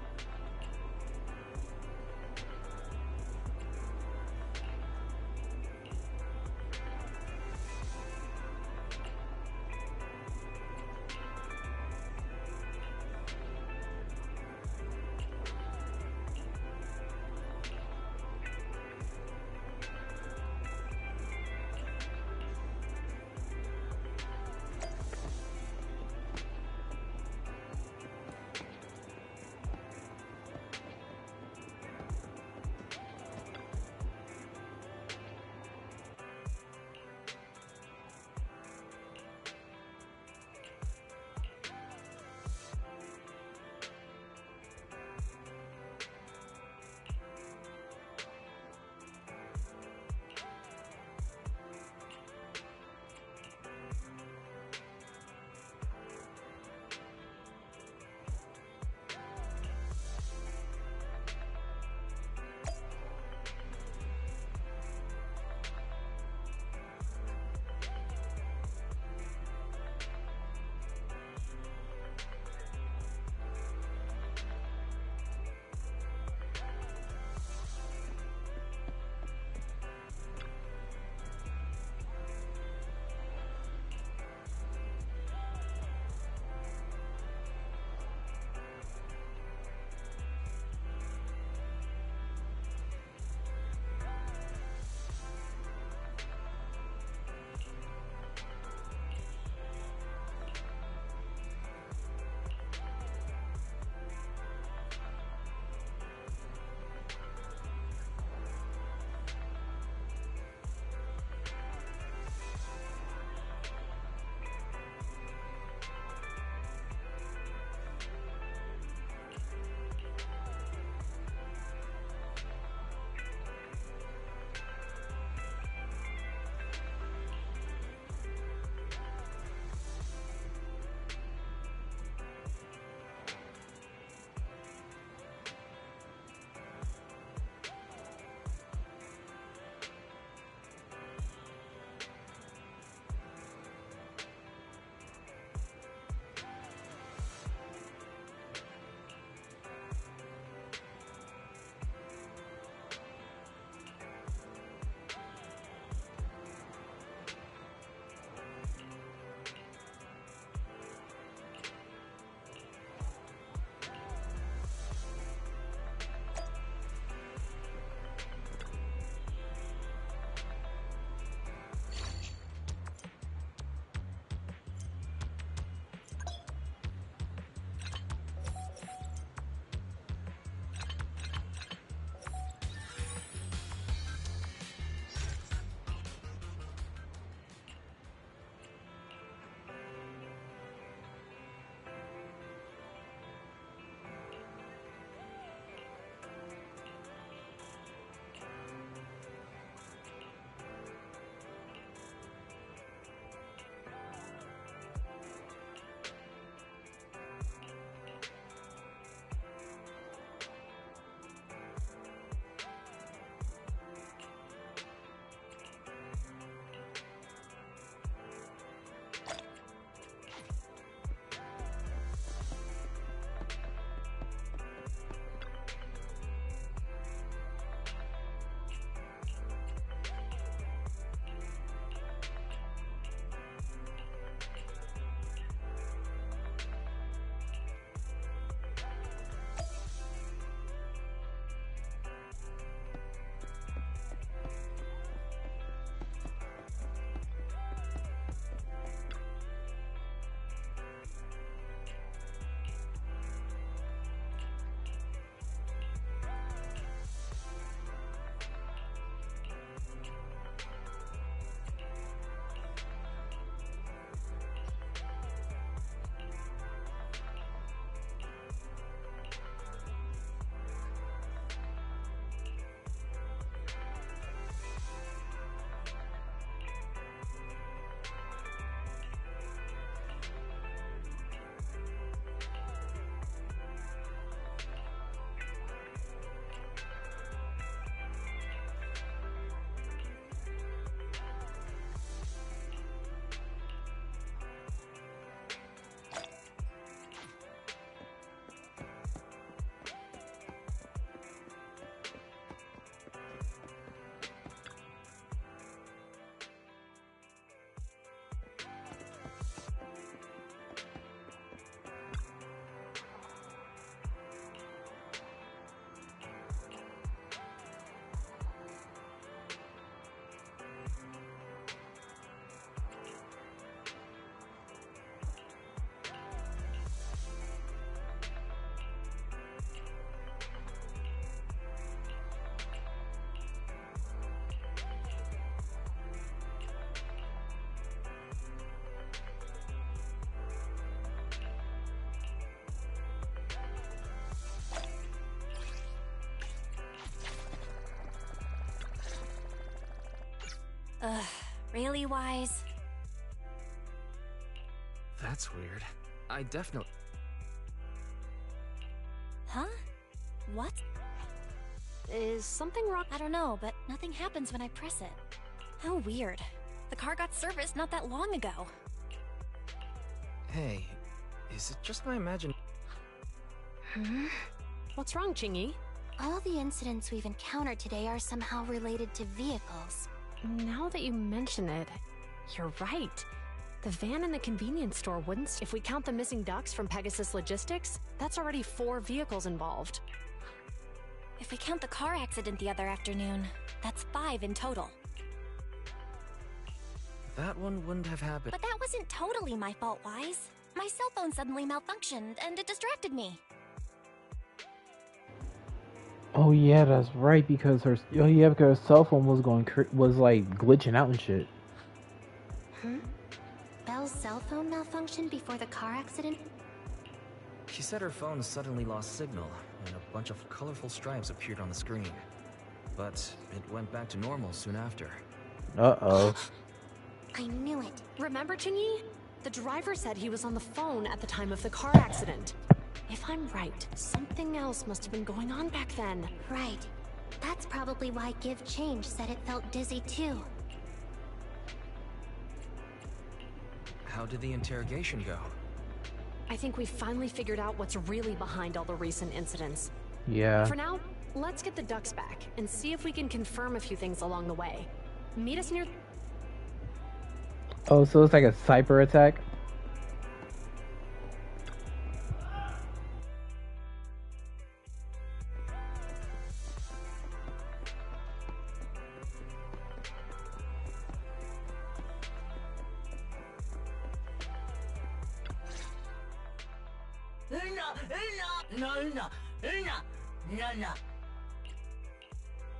Ugh, really, Wise? That's weird. I definitely... Huh? What? Is something wrong? I don't know, but nothing happens when I press it. How weird. The car got serviced not that long ago. Hey, is it just my imagination? What's wrong, Chingy? All the incidents we've encountered today are somehow related to vehicles. Now that you mention it, you're right. The van in the convenience store wouldn't... If we count the missing ducks from Pegasus Logistics, that's already 4 vehicles involved. If we count the car accident the other afternoon, that's 5 in total. That one wouldn't have happened. But that wasn't totally my fault, Wise. My cell phone suddenly malfunctioned, and it distracted me. Oh yeah, that's right. Because because her cell phone was was like glitching out and shit. Belle's cell phone malfunctioned before the car accident? She said her phone suddenly lost signal, and a bunch of colorful stripes appeared on the screen. But it went back to normal soon after. Uh-oh. I knew it. Remember, Chingy? The driver said he was on the phone at the time of the car accident. If I'm right, something else must have been going on back then. Right. That's probably why Give Change said it felt dizzy too. How did the interrogation go? I think we finally figured out what's really behind all the recent incidents. Yeah. For now, let's get the ducks back and see if we can confirm a few things along the way. Meet us near... Oh, so it's like a cyber attack?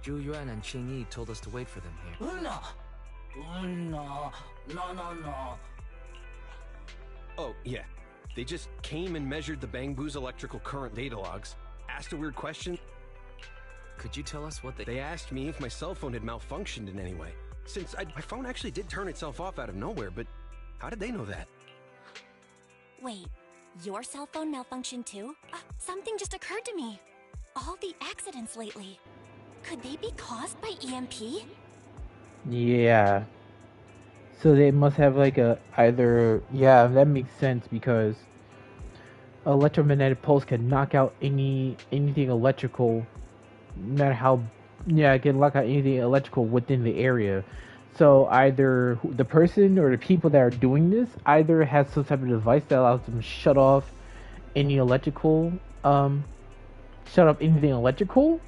Zhu Yuan and Qing Yi told us to wait for them here. Oh, yeah. They just came and measured the Bang Boo's electrical current data logs, asked a weird question. Could you tell us what they... They asked me if my cell phone had malfunctioned in any way. Since my phone actually did turn itself off out of nowhere, but how did they know that? Wait, your cell phone malfunctioned too? Something just occurred to me. All the accidents lately, could they be caused by EMP? Yeah. So they must have like either... Yeah, that makes sense because electromagnetic pulse can knock out anything electrical, no matter how... Yeah, it can knock out anything electrical within the area. So either the person or the people that are doing this either has some type of device that allows them to shut off any electrical... shut off anything electrical.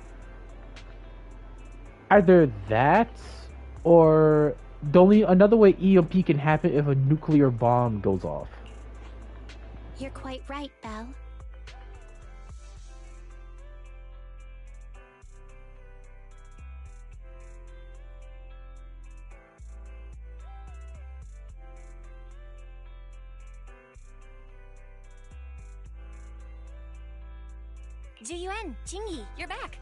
Either that, or another way EMP can happen if a nuclear bomb goes off. You're quite right, Belle. Zhu-Yuan, Qingyi, you're back.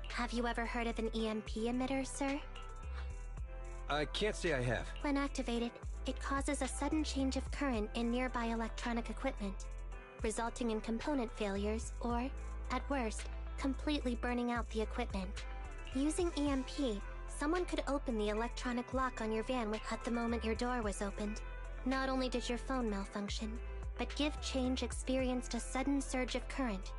Have you ever heard of an EMP emitter, sir? I can't say I have. When activated, it causes a sudden change of current in nearby electronic equipment, resulting in component failures or, at worst, completely burning out the equipment. Using EMP, someone could open the electronic lock on your van at the moment your door was opened. Not only did your phone malfunction, but Give Change experienced a sudden surge of current,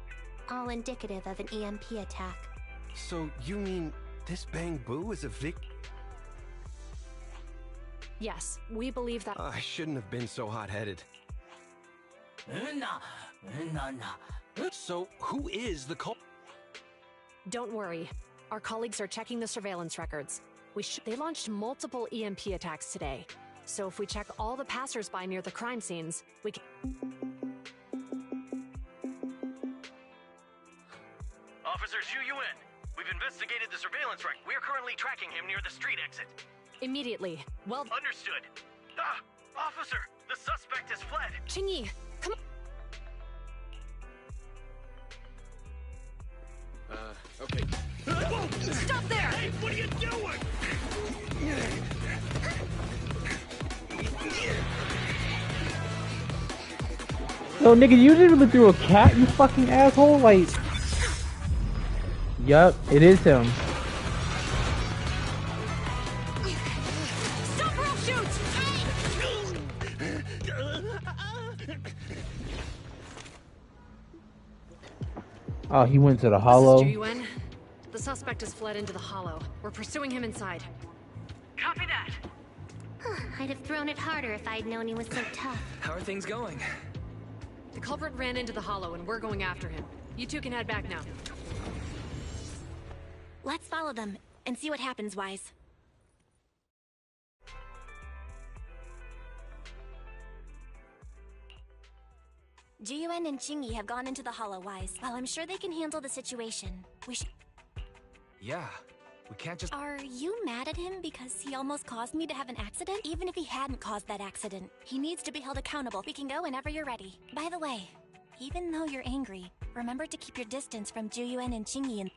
all indicative of an EMP attack. So you mean this Bang Boo is a Yes, we believe that... I shouldn't have been so hot-headed. So who is the cult? Don't worry. Our colleagues are checking the surveillance records. They launched multiple EMP attacks today. So if we check all the passers-by near the crime scenes, we can... Officer Zhu Yuan, we've investigated the surveillance record. We're currently tracking him near the street exit. Immediately. Well... Understood. Officer, the suspect has fled. Qingyi, come Okay. on. Stop there! Hey, what are you doing? Yo, nigga, you didn't really throw a cat, you fucking asshole? Like, yup, it is him. Stop or I'll shoot! Oh, he went to the hollow. This is Juyuan. The suspect has fled into the hollow. We're pursuing him inside. Copy that. I'd have thrown it harder if I'd known he was so tough. How are things going? The culprit ran into the hollow and we're going after him. You two can head back now. Let's follow them and see what happens, Wise. Jiyuan and Chingy have gone into the hollow, Wise. While I'm sure they can handle the situation, we should... Yeah, we can't just... Are you mad at him because he almost caused me to have an accident? Even if he hadn't caused that accident, he needs to be held accountable. We can go whenever you're ready. By the way, even though you're angry, remember to keep your distance from Juyuan and Chingy and...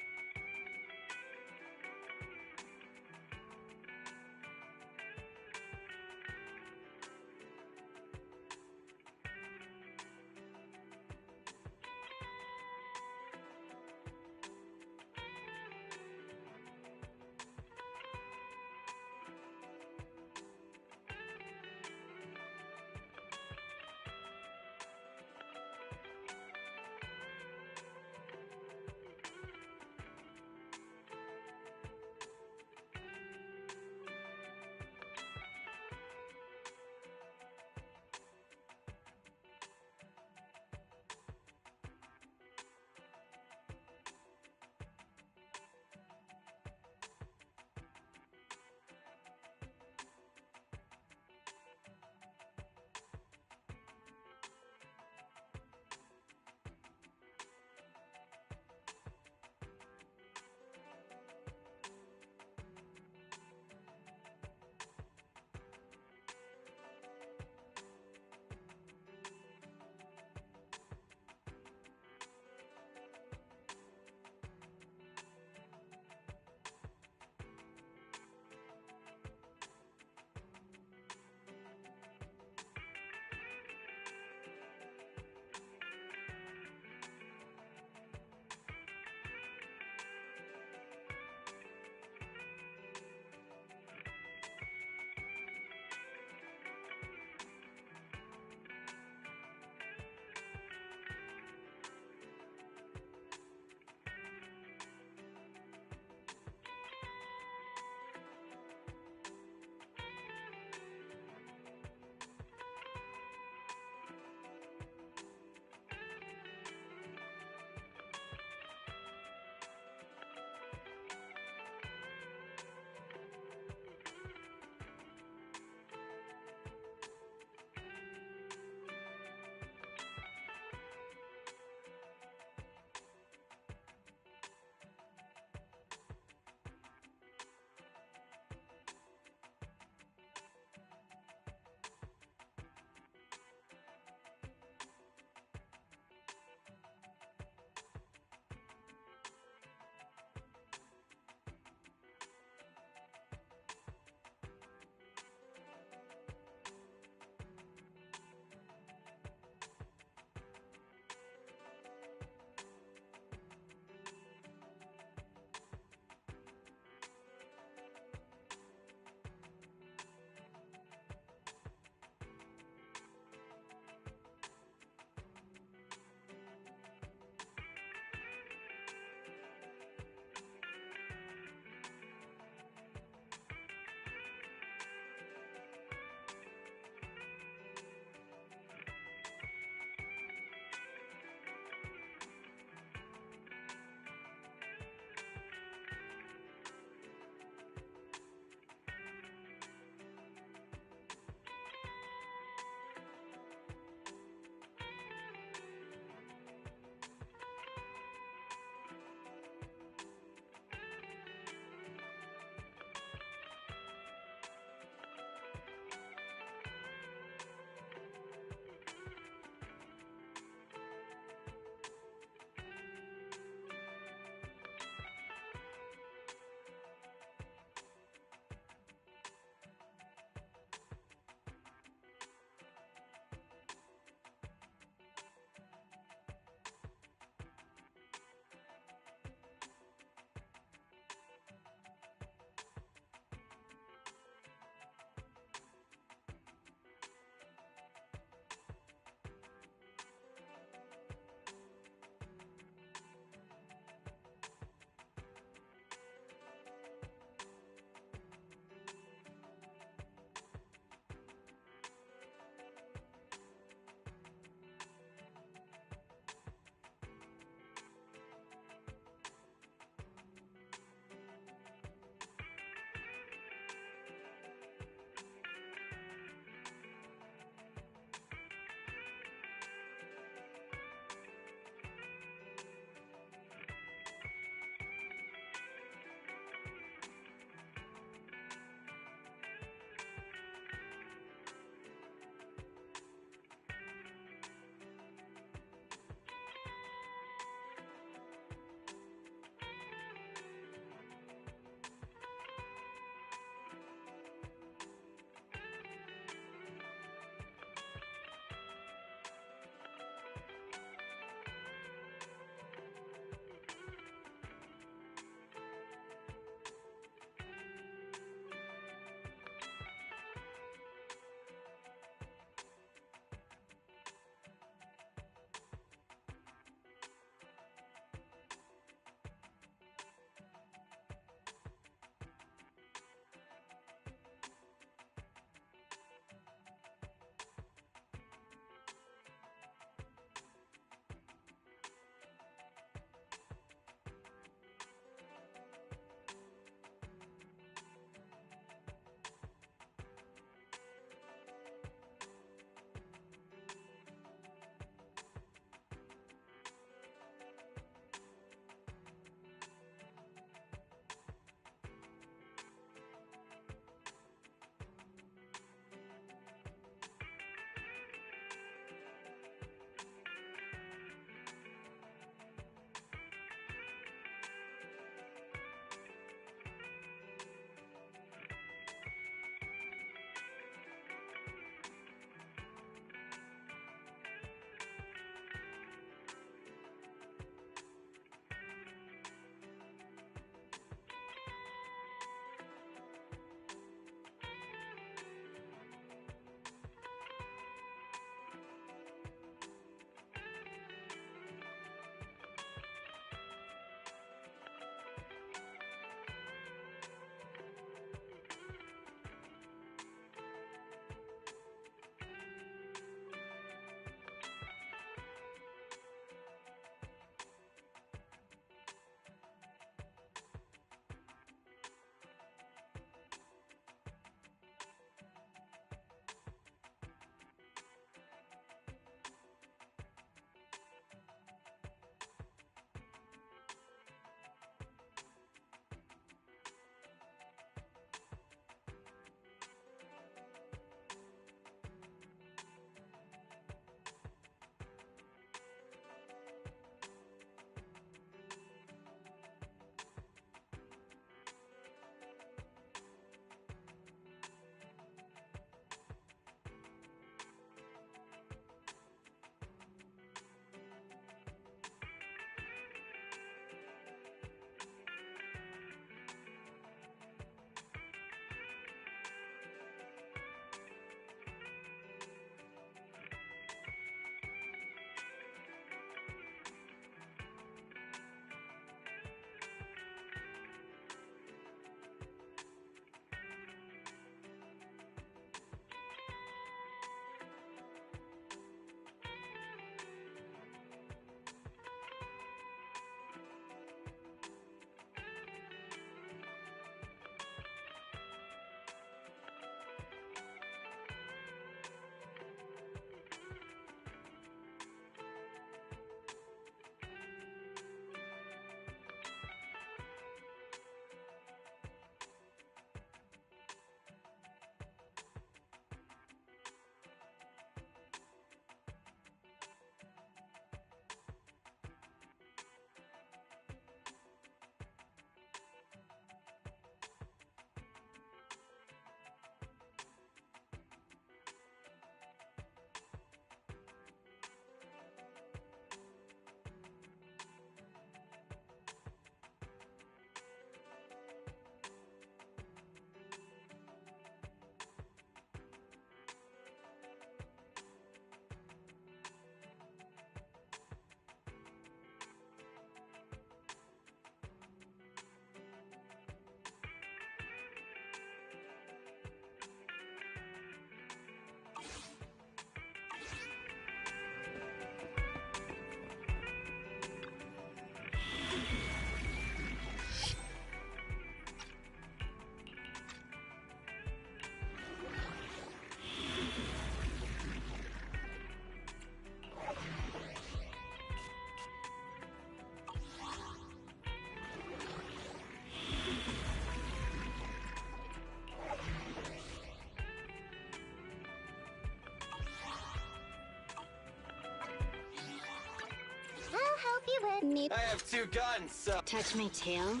Me. I have 2 guns, so... Touch my tail,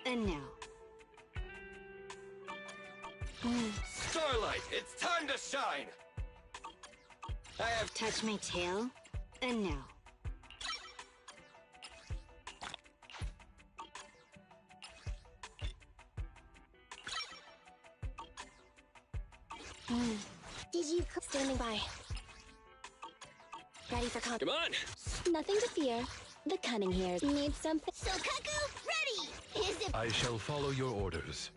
and now. Starlight, it's time to shine! I have... Touch my tail, and now. Did you Standing by. Ready for combat. Come on! Nothing to fear. The cunning hairs need something. So Kaku, ready! Is it? I shall follow your orders.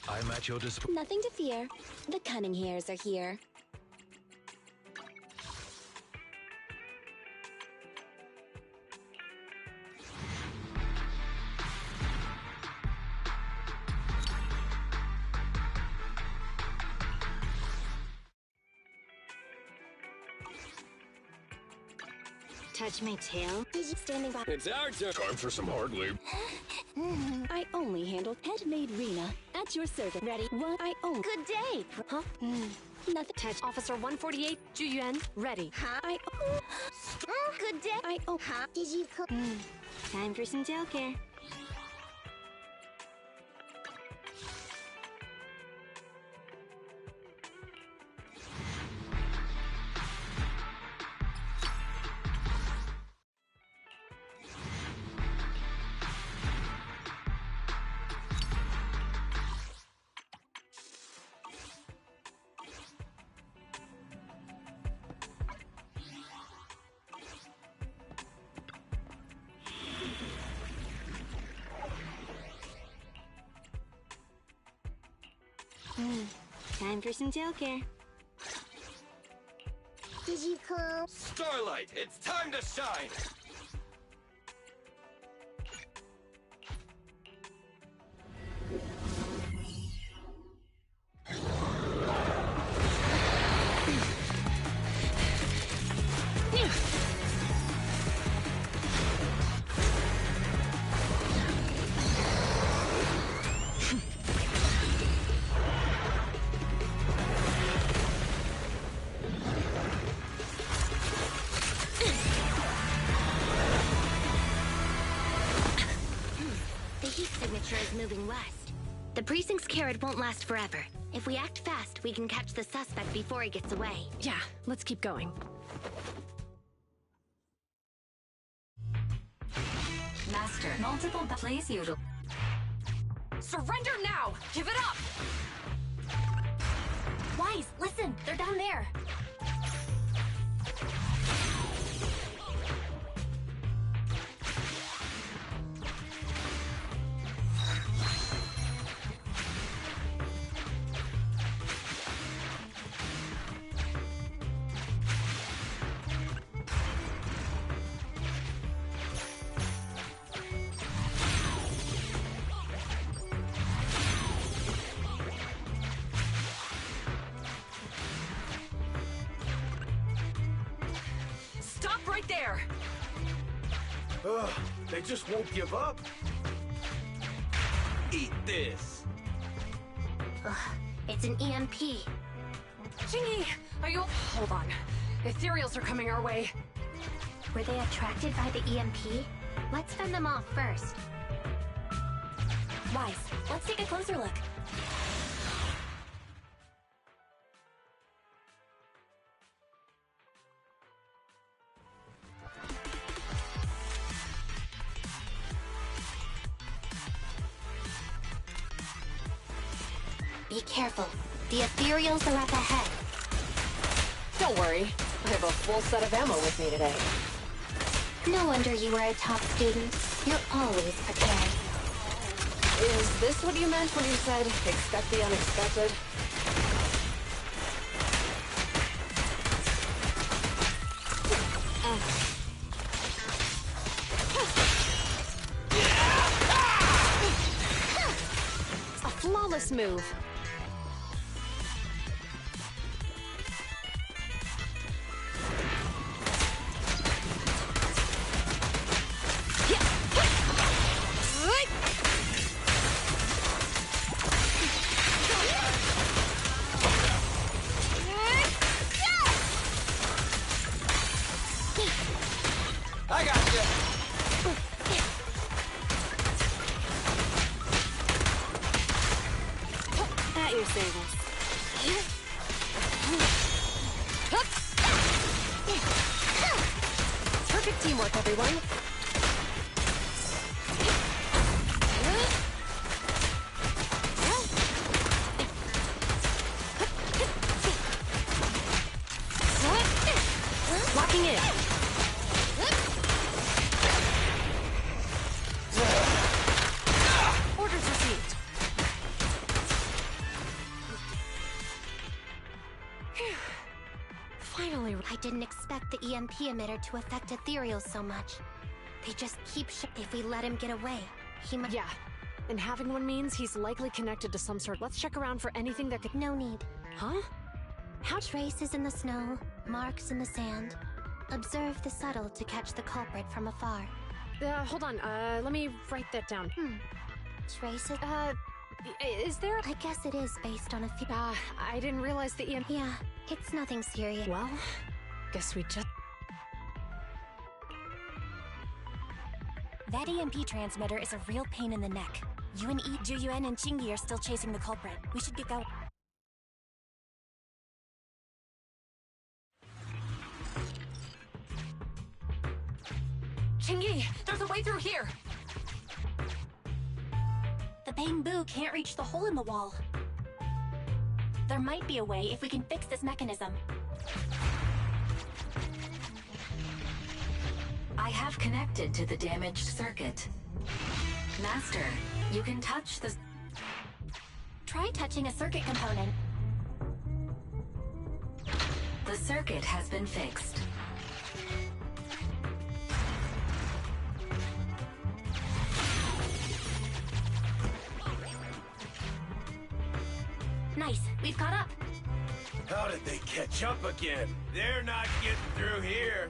I'm at your disposal. Nothing to fear. The cunning hairs are here. Touch my tail. Standing by. It's our turn! Time for some hard labor. I only handle head-made Rena at your service. Ready? One. I own. Good day. Huh? Nothing. Touch Officer 148, Juyuan, ready. Huh? I. Good day. I. Oh. Huh? Did you cook? Time for some tail care. Time for some tail care. Did you cook? Starlight, it's time to shine! The heat signature is moving west. The precinct's carrot won't last forever. If we act fast, we can catch the suspect before he gets away. Yeah, let's keep going. Master, multiple plays usual. Surrender now! Give it up! Wise, listen. They're down there. Stop right there! Ugh, they just won't give up. Eat this! Ugh, it's an EMP. Jingy, are you... Hold on. Ethereals are coming our way. Were they attracted by the EMP? Let's fend them off first. Wise, let's take a closer look. Be careful. The ethereals are up ahead. Don't worry. I have a full set of ammo with me today. No wonder you were a top student. You're always prepared. Is this what you meant when you said, expect the unexpected? A flawless move. you say this? Perfect teamwork, everyone. Locking in. Orders received. Phew. Finally. I didn't expect the EMP emitter to affect ethereals so much. They just keep if we let him get away, he might— Yeah. And having one means he's likely connected to some sort. Let's check around for anything that could— No need. Huh? How— Traces in the snow, marks in the sand. Observe the subtle to catch the culprit from afar. Hold on. Let me write that down. Traces? Is there— I guess it is based on a few— I didn't realize the EMP— Yeah, it's nothing serious. Well, guess we just— That EMP transmitter is a real pain in the neck. You and Juyuan and Chingy are still chasing the culprit. We should get going. Chingy, there's a way through here! The bamboo can't reach the hole in the wall. There might be a way if we can fix this mechanism. I have connected to the damaged circuit. Master, you can touch the... Try touching a circuit component. The circuit has been fixed. Nice, we've caught up. How did they catch up again? They're not getting through here.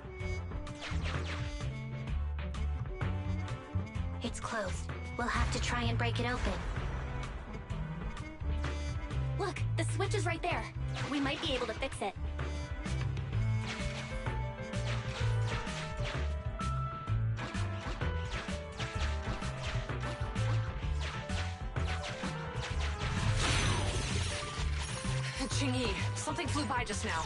It's closed. We'll have to try and break it open. Look, the switch is right there. We might be able to fix it. Chingy, something flew by just now.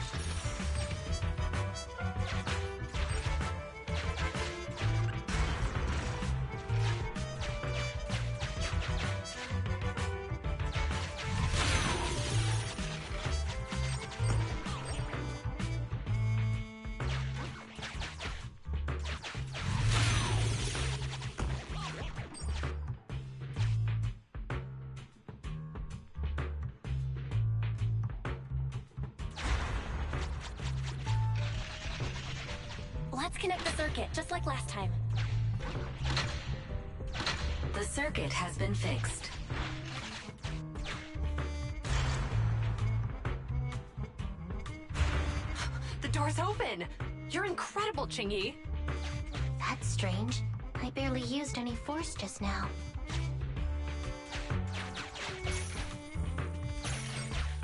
Let's connect the circuit, just like last time. The circuit has been fixed. The door's open! You're incredible, Chingy! That's strange. I barely used any force just now.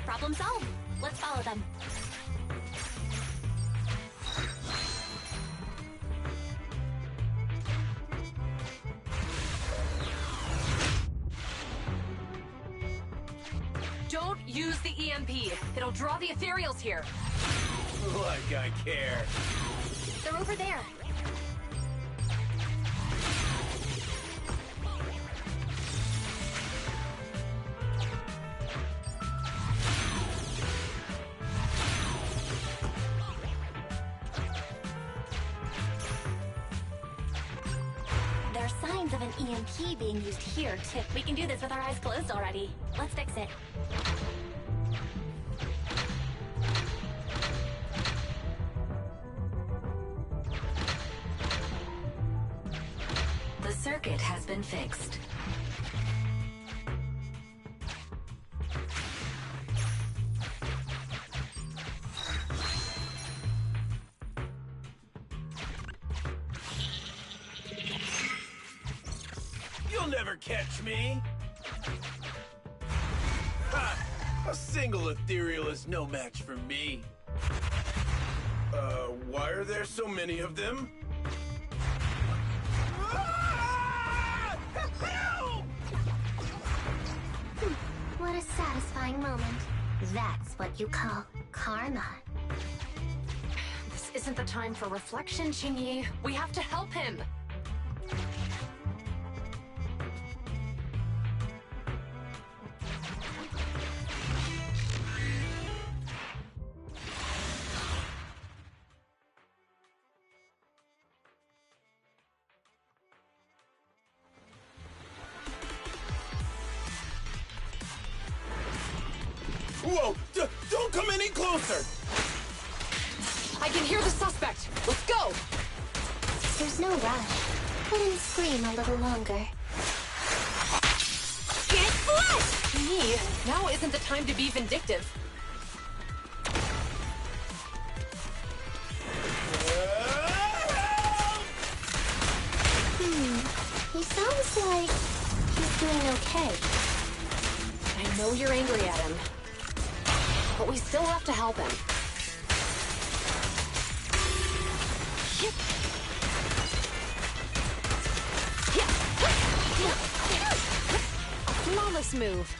Problem solved. Let's follow them. Don't use the EMP. It'll draw the ethereals here. Like I care. They're over there. There are signs of an EMP being used here, too. We can do this with our eyes closed already. Let's fix it. The circuit has been fixed. You'll never catch me! Ha! A single ethereal is no match for me. Why are there so many of them? What a satisfying moment. That's what you call karma. This isn't the time for reflection, Qingyi. We have to help him. Whoa! Don't come any closer! I can hear the suspect. Let's go! There's no rush. Let him scream a little longer. Get flushed! Me, now isn't the time to be vindictive. He sounds like he's doing okay. I know you're angry at him, but we still have to help him. A flawless move.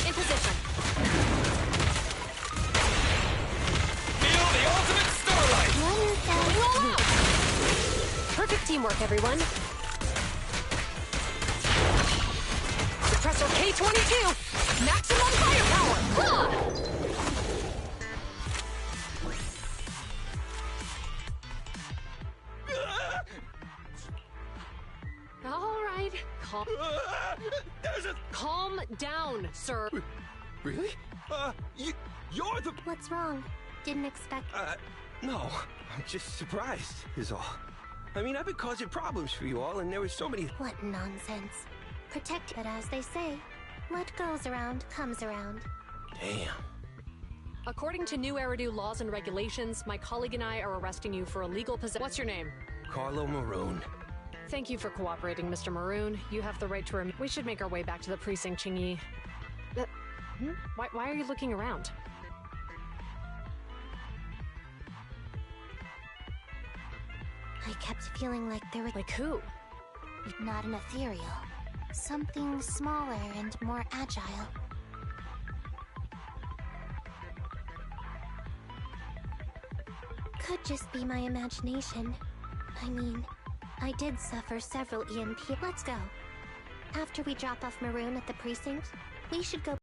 In position. Feel the ultimate starlight! Roll out! Perfect teamwork, everyone. Suppressor K-22! Maximum firepower! Huh! All right, calm down, sir. Really? You're the... What's wrong? Didn't expect... No. I'm just surprised, is all. I mean, I've been causing problems for you all, and there were so many... What nonsense. Protect it, as they say. What goes around comes around. Damn. According to new Eridu laws and regulations, my colleague and I are arresting you for illegal possession. What's your name? Carlo Maroon. Thank you for cooperating, Mr. Maroon. You have the right to We should make our way back to the precinct, Qingyi. Why are you looking around? I kept feeling like there was... Like who? Not an ethereal. Something smaller and more agile. Could just be my imagination. I mean, I did suffer several EMP. Let's go. After we drop off Maroon at the precinct, we should go...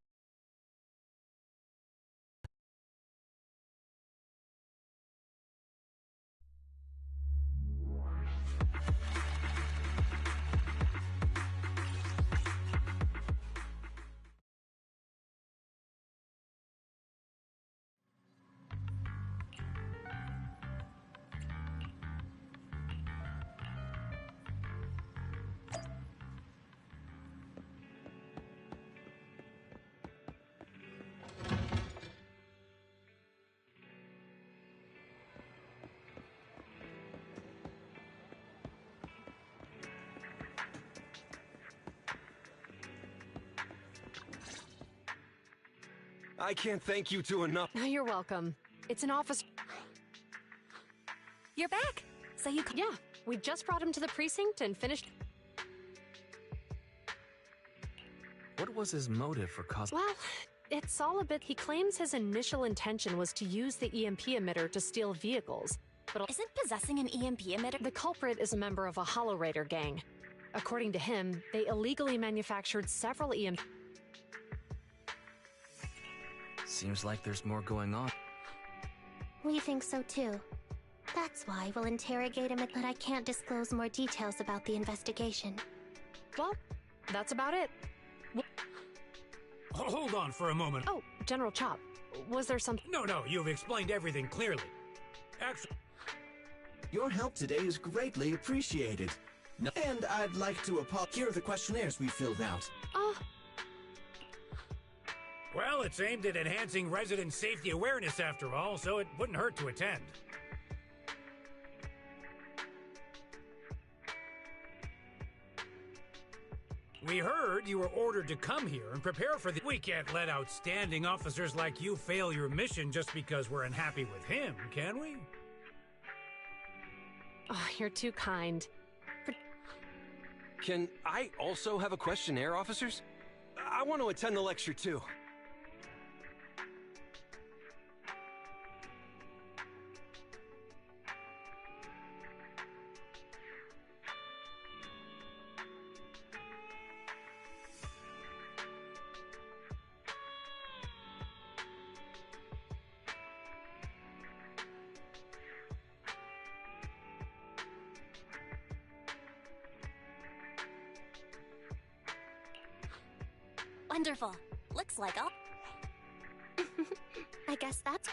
I can't thank you two enough. You're welcome. It's an office... You're back! So you... Yeah, we just brought him to the precinct and finished... What was his motive for causing... Well, it's all a bit... He claims his initial intention was to use the EMP emitter to steal vehicles, but... Isn't possessing an EMP emitter... The culprit is a member of a Hollow Raider gang. According to him, they illegally manufactured several EMP... Seems like there's more going on. We think so too. That's why we'll interrogate him, but I can't disclose more details about the investigation. Well, that's about it. Hold on for a moment. Oh, General Chop, was there something... No, you've explained everything clearly. Actually... Your help today is greatly appreciated. And I'd like to Here are the questionnaires we filled out. Well, it's aimed at enhancing resident safety awareness after all, so it wouldn't hurt to attend. We heard you were ordered to come here and prepare for the— We can't let outstanding officers like you fail your mission just because we're unhappy with him, can we? Oh, you're too kind. Can I also have a questionnaire, officers? I want to attend the lecture too. Wonderful. Looks like I'll... I guess that's...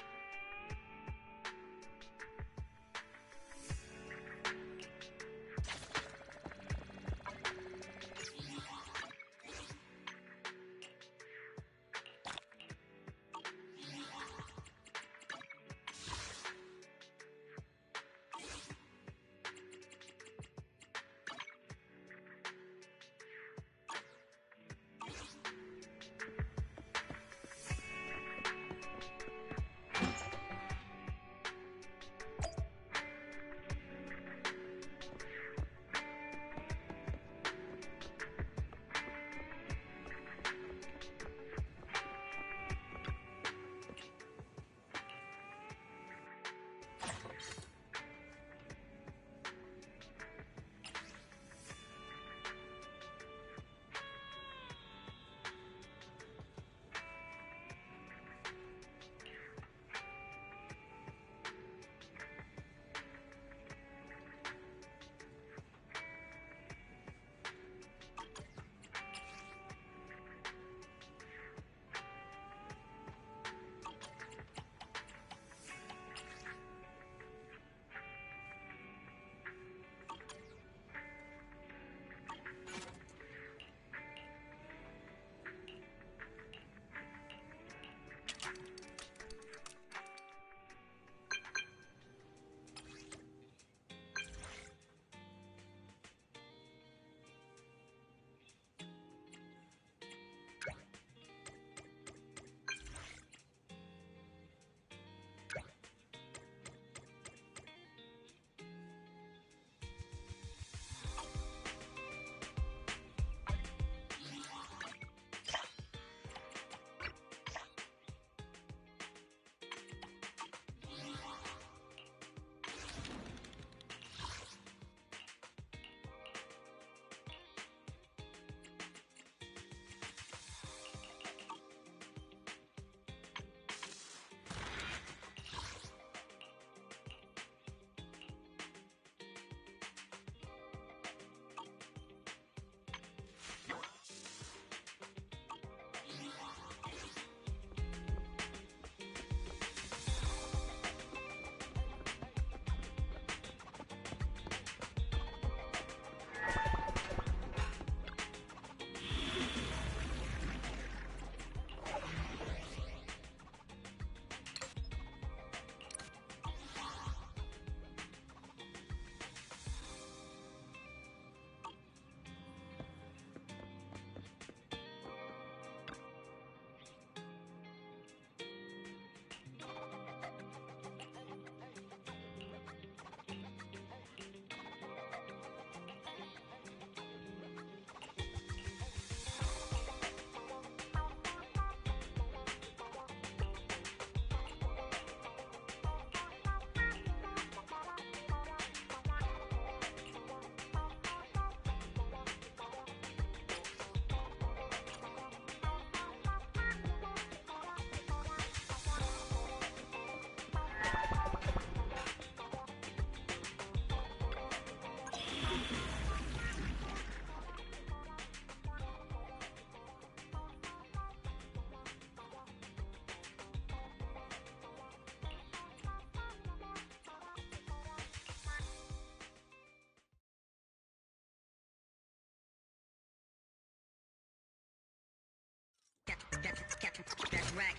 That's right.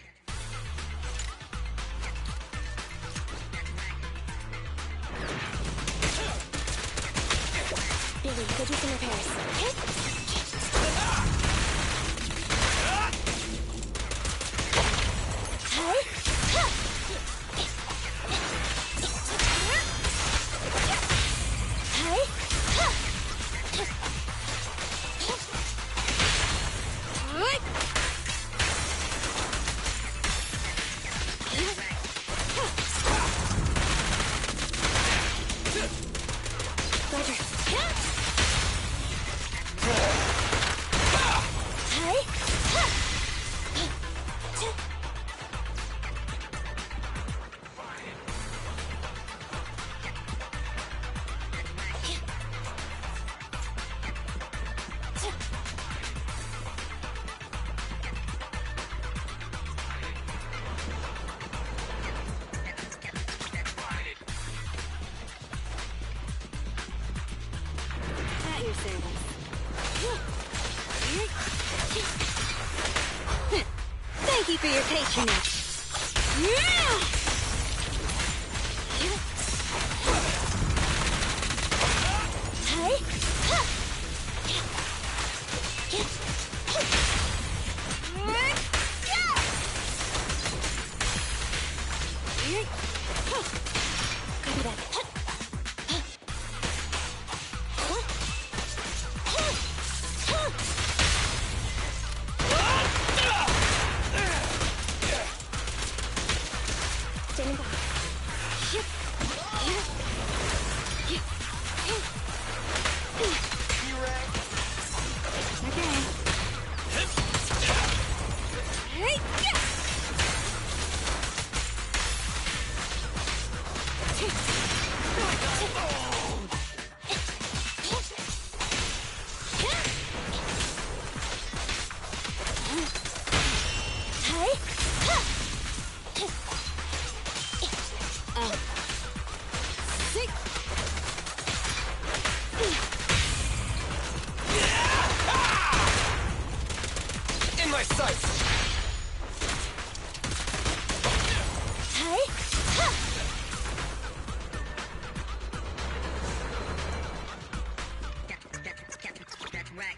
Billy, go do some repairs. Okay? service. Thank you for your patronage. Standing by. In my sights! That's right.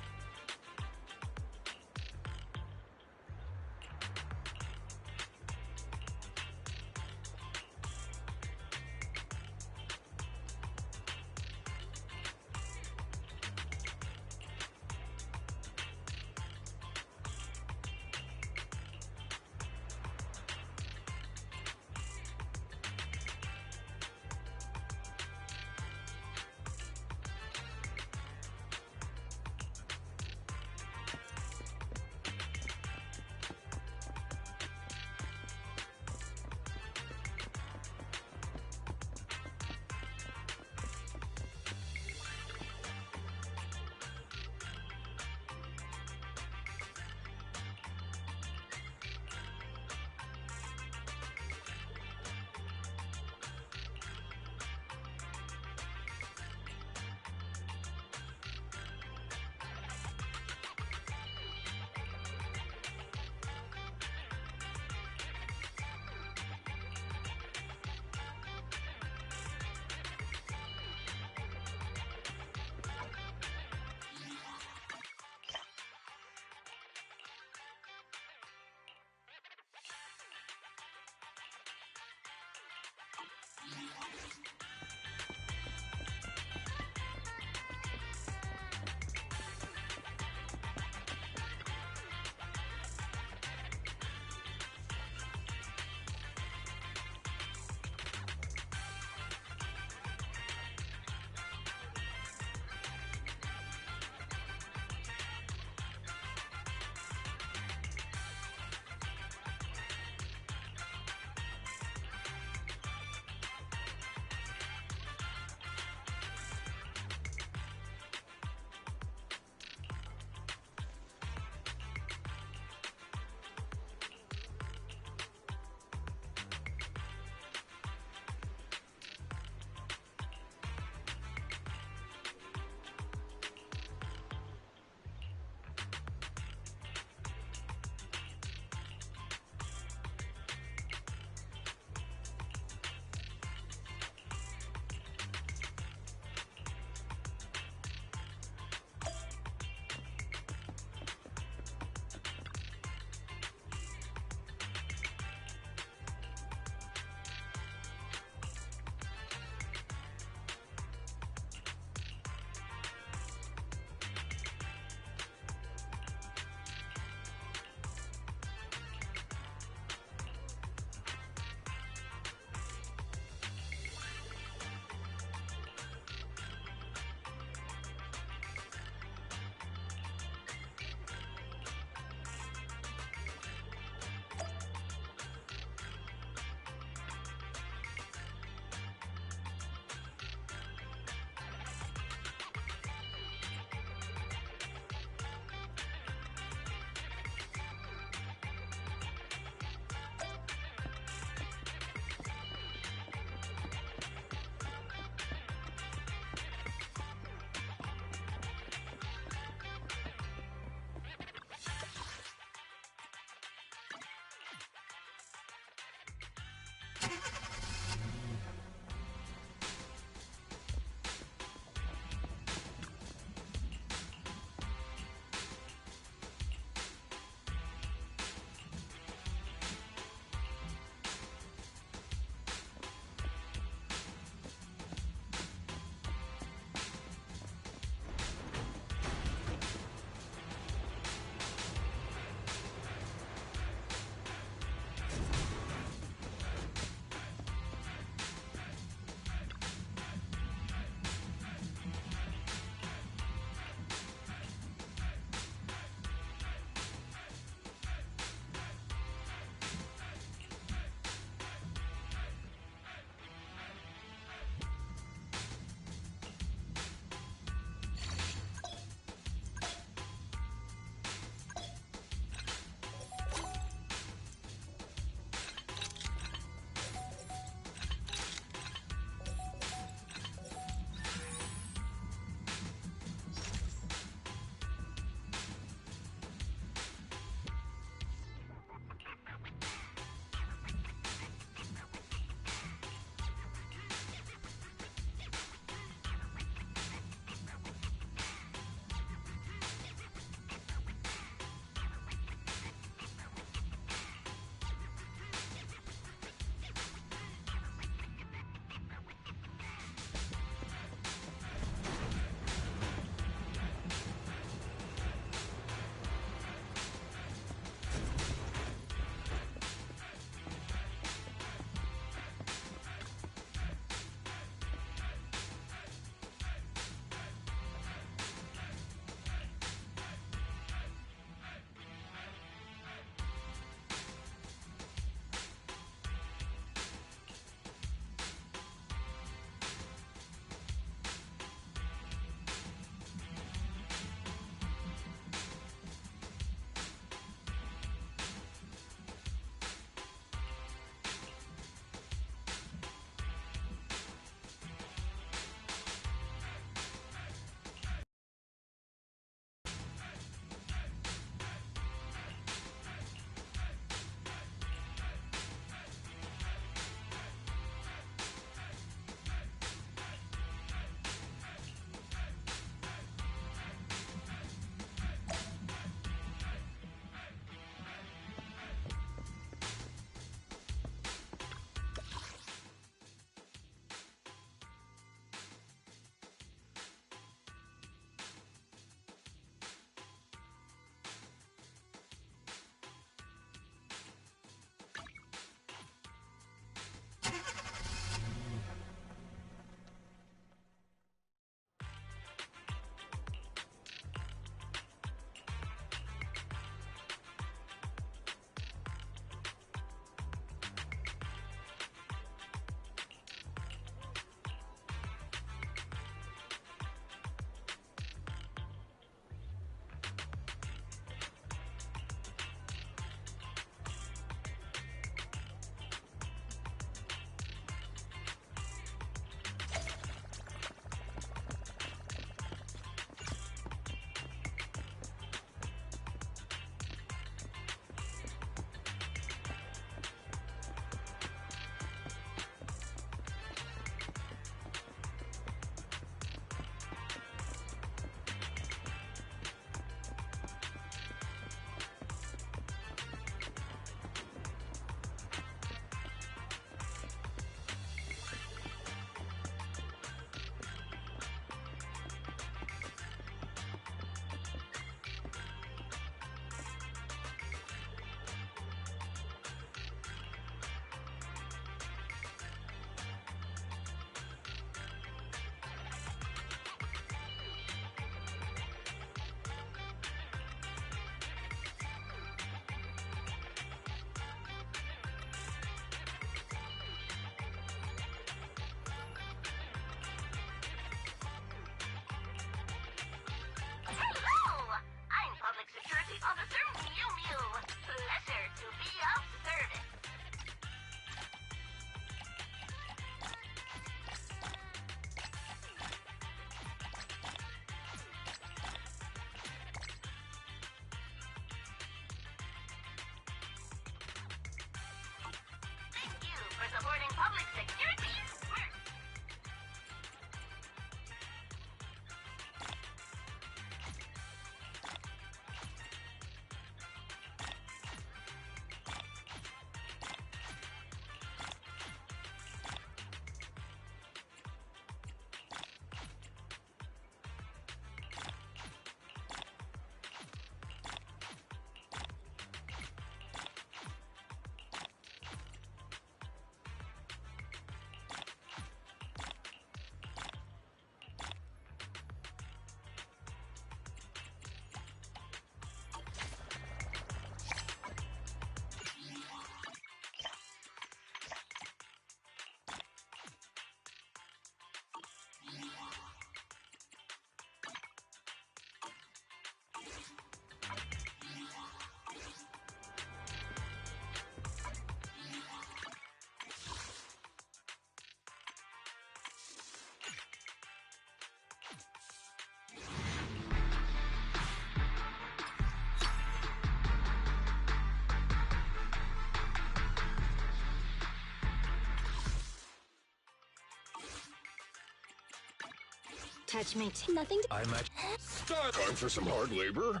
touch my nothing to I'm at. Start. Time for some hard labor.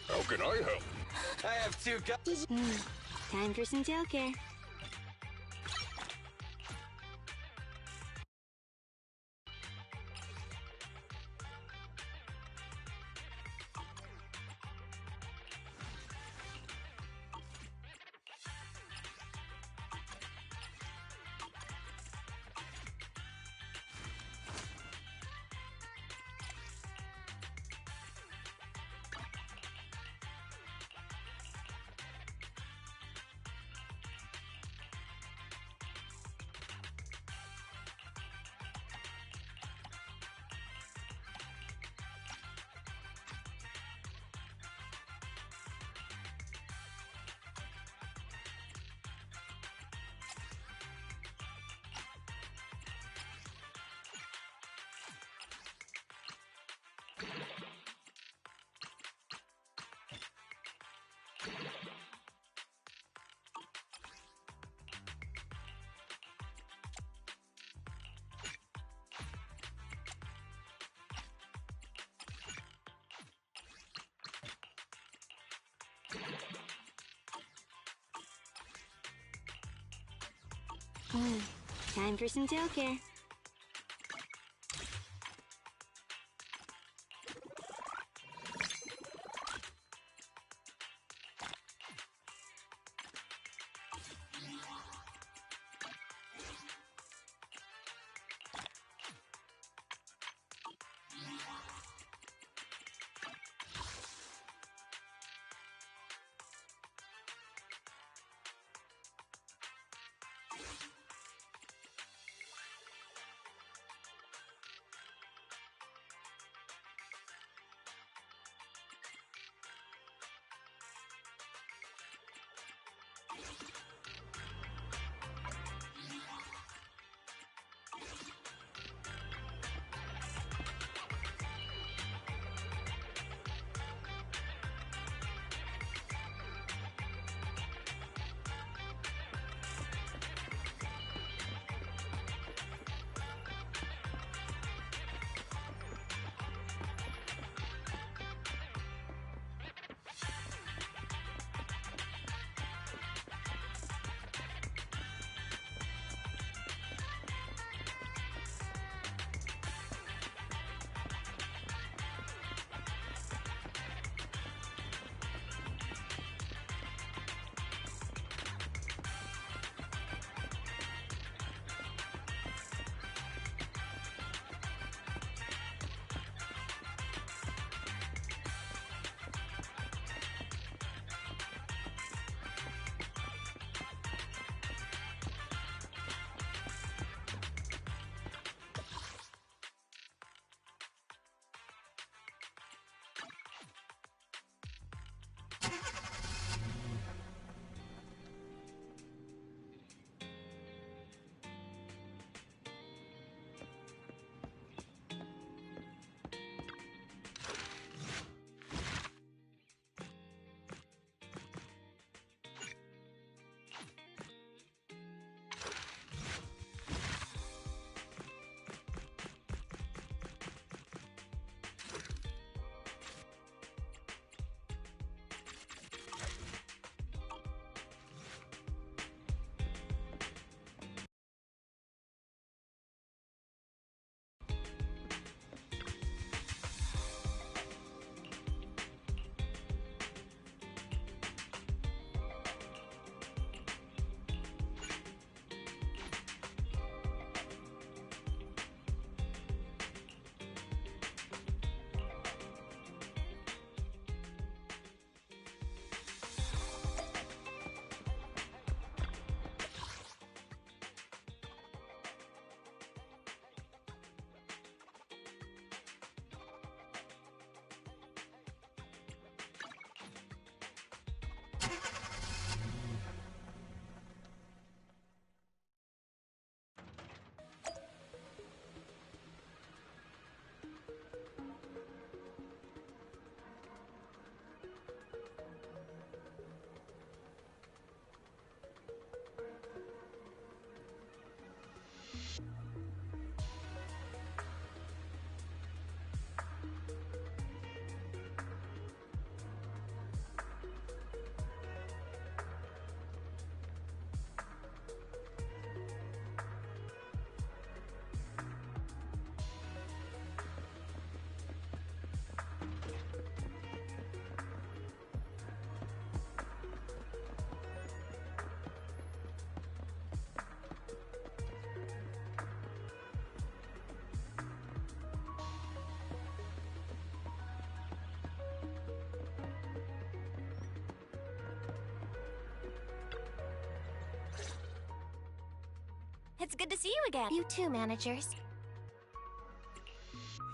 How can I help? I have two guys. Time for some tail care. Time for some tail care. It's good to see you again. You too, managers.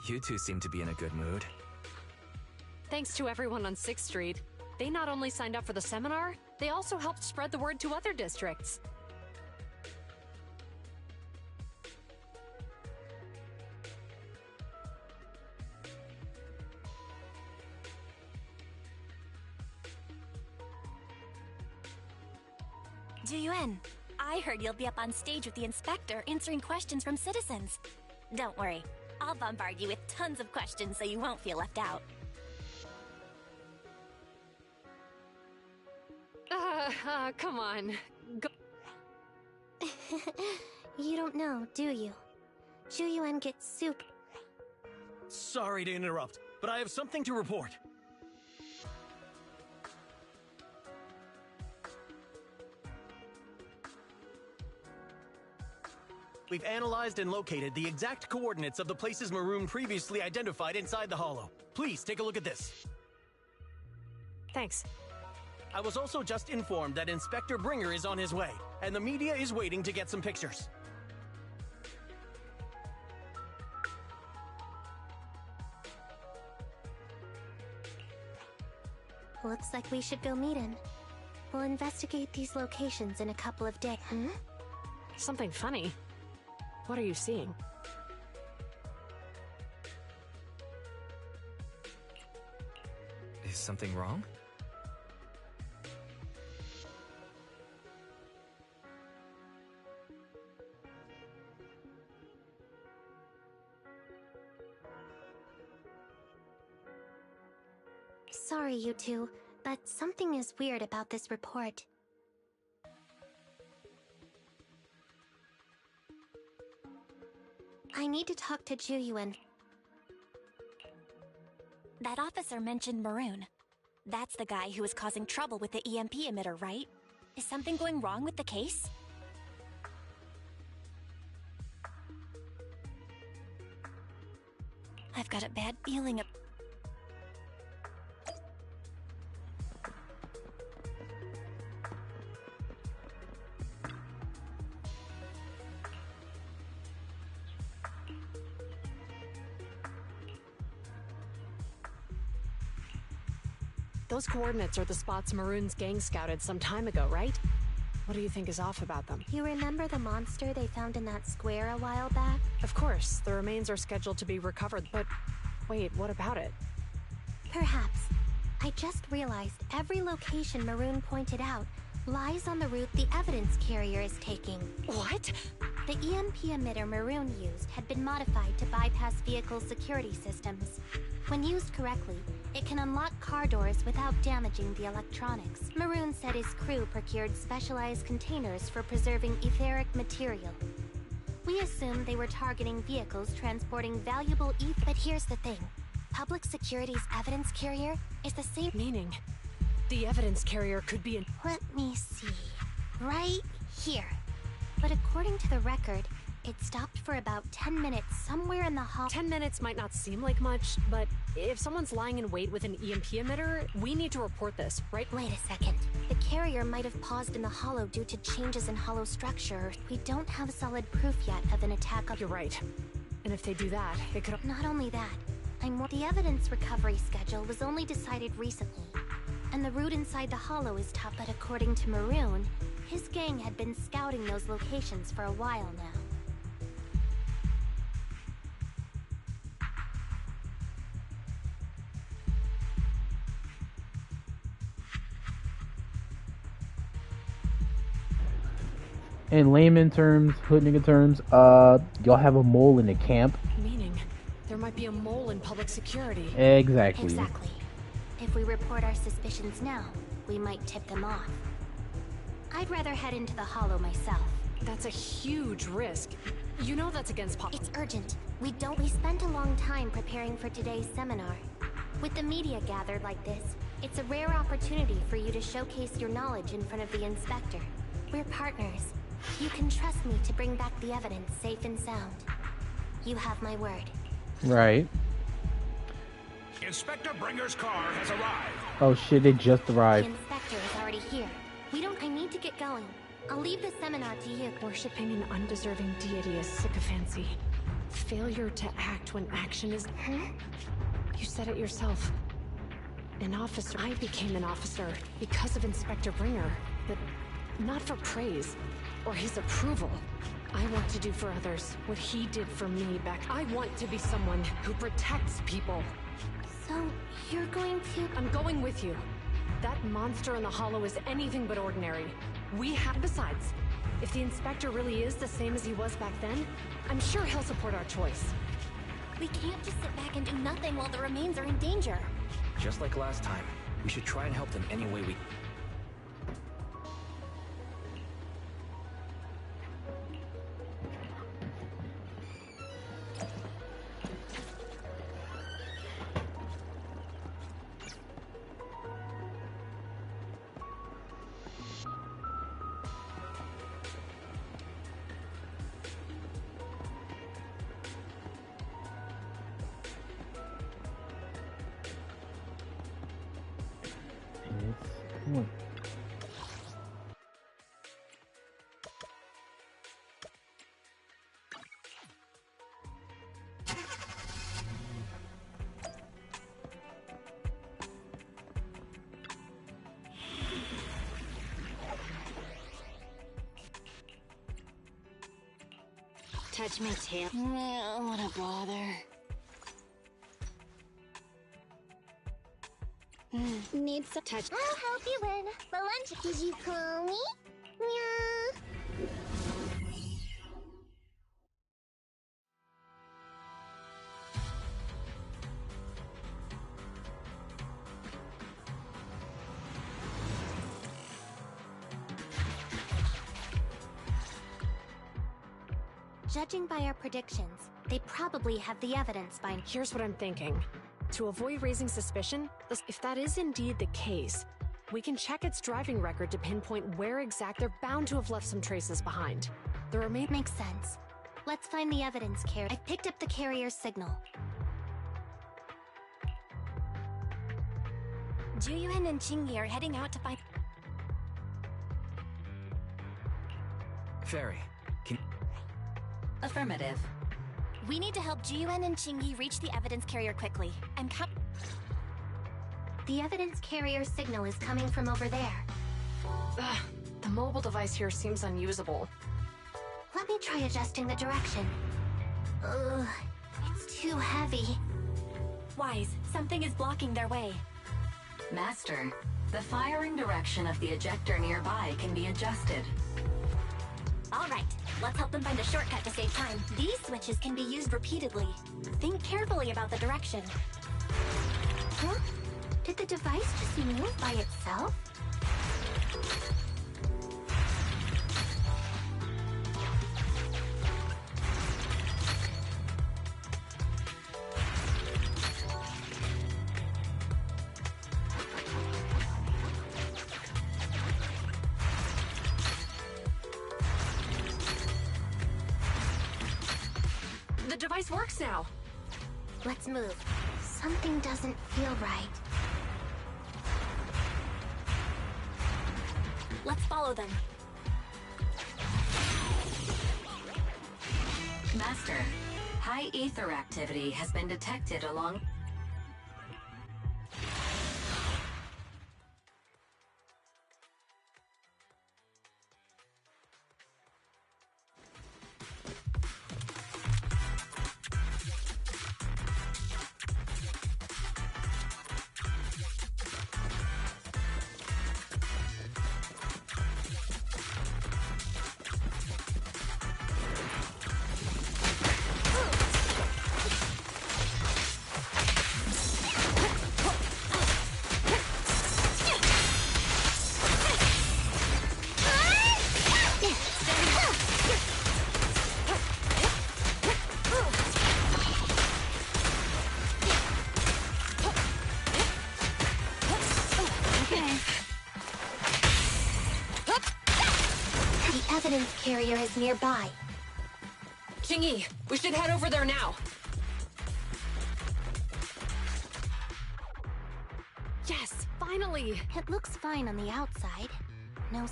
You two seem to be in a good mood. Thanks to everyone on 6th Street. They not only signed up for the seminar, they also helped spread the word to other districts. Juyuan, I heard you'll be up on stage with the inspector answering questions from citizens. Don't worry, I'll bombard you with tons of questions so you won't feel left out. Come on. Go You don't know, do you? Juyuan gets soup. Sorry to interrupt, but I have something to report. We've analyzed and located the exact coordinates of the places Maroon previously identified inside the hollow. Please take a look at this. Thanks. I was also just informed that Inspector Bringer is on his way, and the media is waiting to get some pictures. Looks like we should go meet him. We'll investigate these locations in a couple of days. Something funny. What are you seeing? Is something wrong? Sorry, you two, but something is weird about this report. I need to talk to Juyuan. That officer mentioned Maroon. That's the guy who was causing trouble with the EMP emitter, right? Is something going wrong with the case? I've got a bad feeling. Those coordinates are the spots Maroon's gang scouted some time ago, right? What do you think is off about them? You remember the monster they found in that square a while back? Of course, the remains are scheduled to be recovered, but wait, what about it? Perhaps. I just realized every location Maroon pointed out lies on the route the evidence carrier is taking. What? The EMP emitter Maroon used had been modified to bypass vehicle security systems. When used correctly, it can unlock car doors without damaging the electronics. Maroon said his crew procured specialized containers for preserving etheric material. We assumed they were targeting vehicles transporting valuable ether. But here's the thing. Public Security's evidence carrier is the same... Meaning, the evidence carrier could be in... Let me see. Right here. But according to the record, it stopped for about 10 minutes somewhere in the hall. 10 minutes might not seem like much, but if someone's lying in wait with an EMP emitter, we need to report this, right? Wait a second. The carrier might have paused in the hollow due to changes in hollow structure. We don't have solid proof yet of an attack on... You're right. And if they do that, it could... Not only that, the evidence recovery schedule was only decided recently. And the route inside the hollow is tough, but according to Maroon, his gang had been scouting those locations for a while now. In layman terms, hood nigga terms, y'all have a mole in the camp. Meaning, there might be a mole in public security. Exactly. Exactly. If we report our suspicions now, we might tip them off. I'd rather head into the hollow myself. That's a huge risk. You know that's against It's urgent. We spent a long time preparing for today's seminar. With the media gathered like this, it's a rare opportunity for you to showcase your knowledge in front of the inspector. We're partners. You can trust me to bring back the evidence safe and sound. You have my word. Right. Inspector Bringer's car has arrived. Oh shit, it just arrived. The inspector is already here. I need to get going. I'll leave the seminar to you. Worshipping an undeserving deity is sycophancy. Failure to act when action is... You said it yourself. An officer. I became an officer because of Inspector Bringer, but not for praise or his approval. I want to do for others what he did for me back. I want to be someone who protects people. So, you're going to... I'm going with you. That monster in the hollow is anything but ordinary. We have... Besides, if the Inspector really is the same as he was back then, I'm sure he'll support our choice. We can't just sit back and do nothing while the remains are in danger. Just like last time, we should try and help them any way we... Touch my tail. What a bother. Need some touch. I'll help you win. The lunch. Did you call me? Yeah. Judging by our predictions, they probably have the evidence by... Here's what I'm thinking. To avoid raising suspicion, if that is indeed the case, we can check its driving record to pinpoint where they're bound to have left some traces behind. The remain... Makes sense. Let's find the evidence carrier. I picked up the carrier's signal. Juyuan and Chingy are heading out to find... Fairy, can... Affirmative. We need to help Juyuan and Chingy reach the evidence carrier quickly, and come... The evidence carrier signal is coming from over there. Ugh, the mobile device here seems unusable. Let me try adjusting the direction. Ugh, it's too heavy. Wise, something is blocking their way. Master, the firing direction of the ejector nearby can be adjusted. All right, let's help them find a shortcut to save time. These switches can be used repeatedly. Think carefully about the direction. Huh? Did the device just move by itself? The device works now. Let's move. Something doesn't feel right. Let's follow them. Master, high ether activity has been detected along... Carrier is nearby. Chingy, we should head over there now. Yes, finally. It looks fine on the outside. No.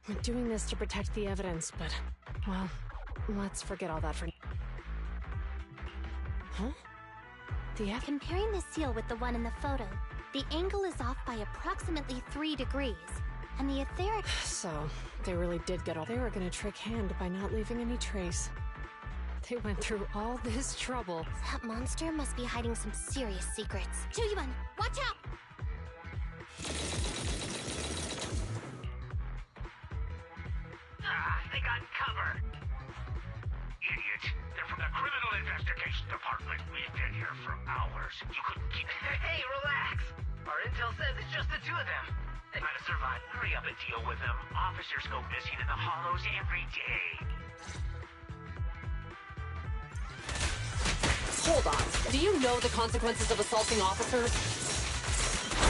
We're doing this to protect the evidence, but, well, let's forget all that for... Huh? Comparing the seal with the one in the photo, the angle is off by approximately 3 degrees, and the etheric... So, they really did get all... They were gonna trick Hand by not leaving any trace. They went through all this trouble. That monster must be hiding some serious secrets. Chuyuan, watch out! They got cover. Idiot. They're from the Criminal Investigation Department. We've been here for hours. You couldn't keep... Hey, relax. Our intel says it's just the two of them. They might have survived. Hurry up and deal with them. Officers go missing in the hollows every day. Hold on. Do you know the consequences of assaulting officers?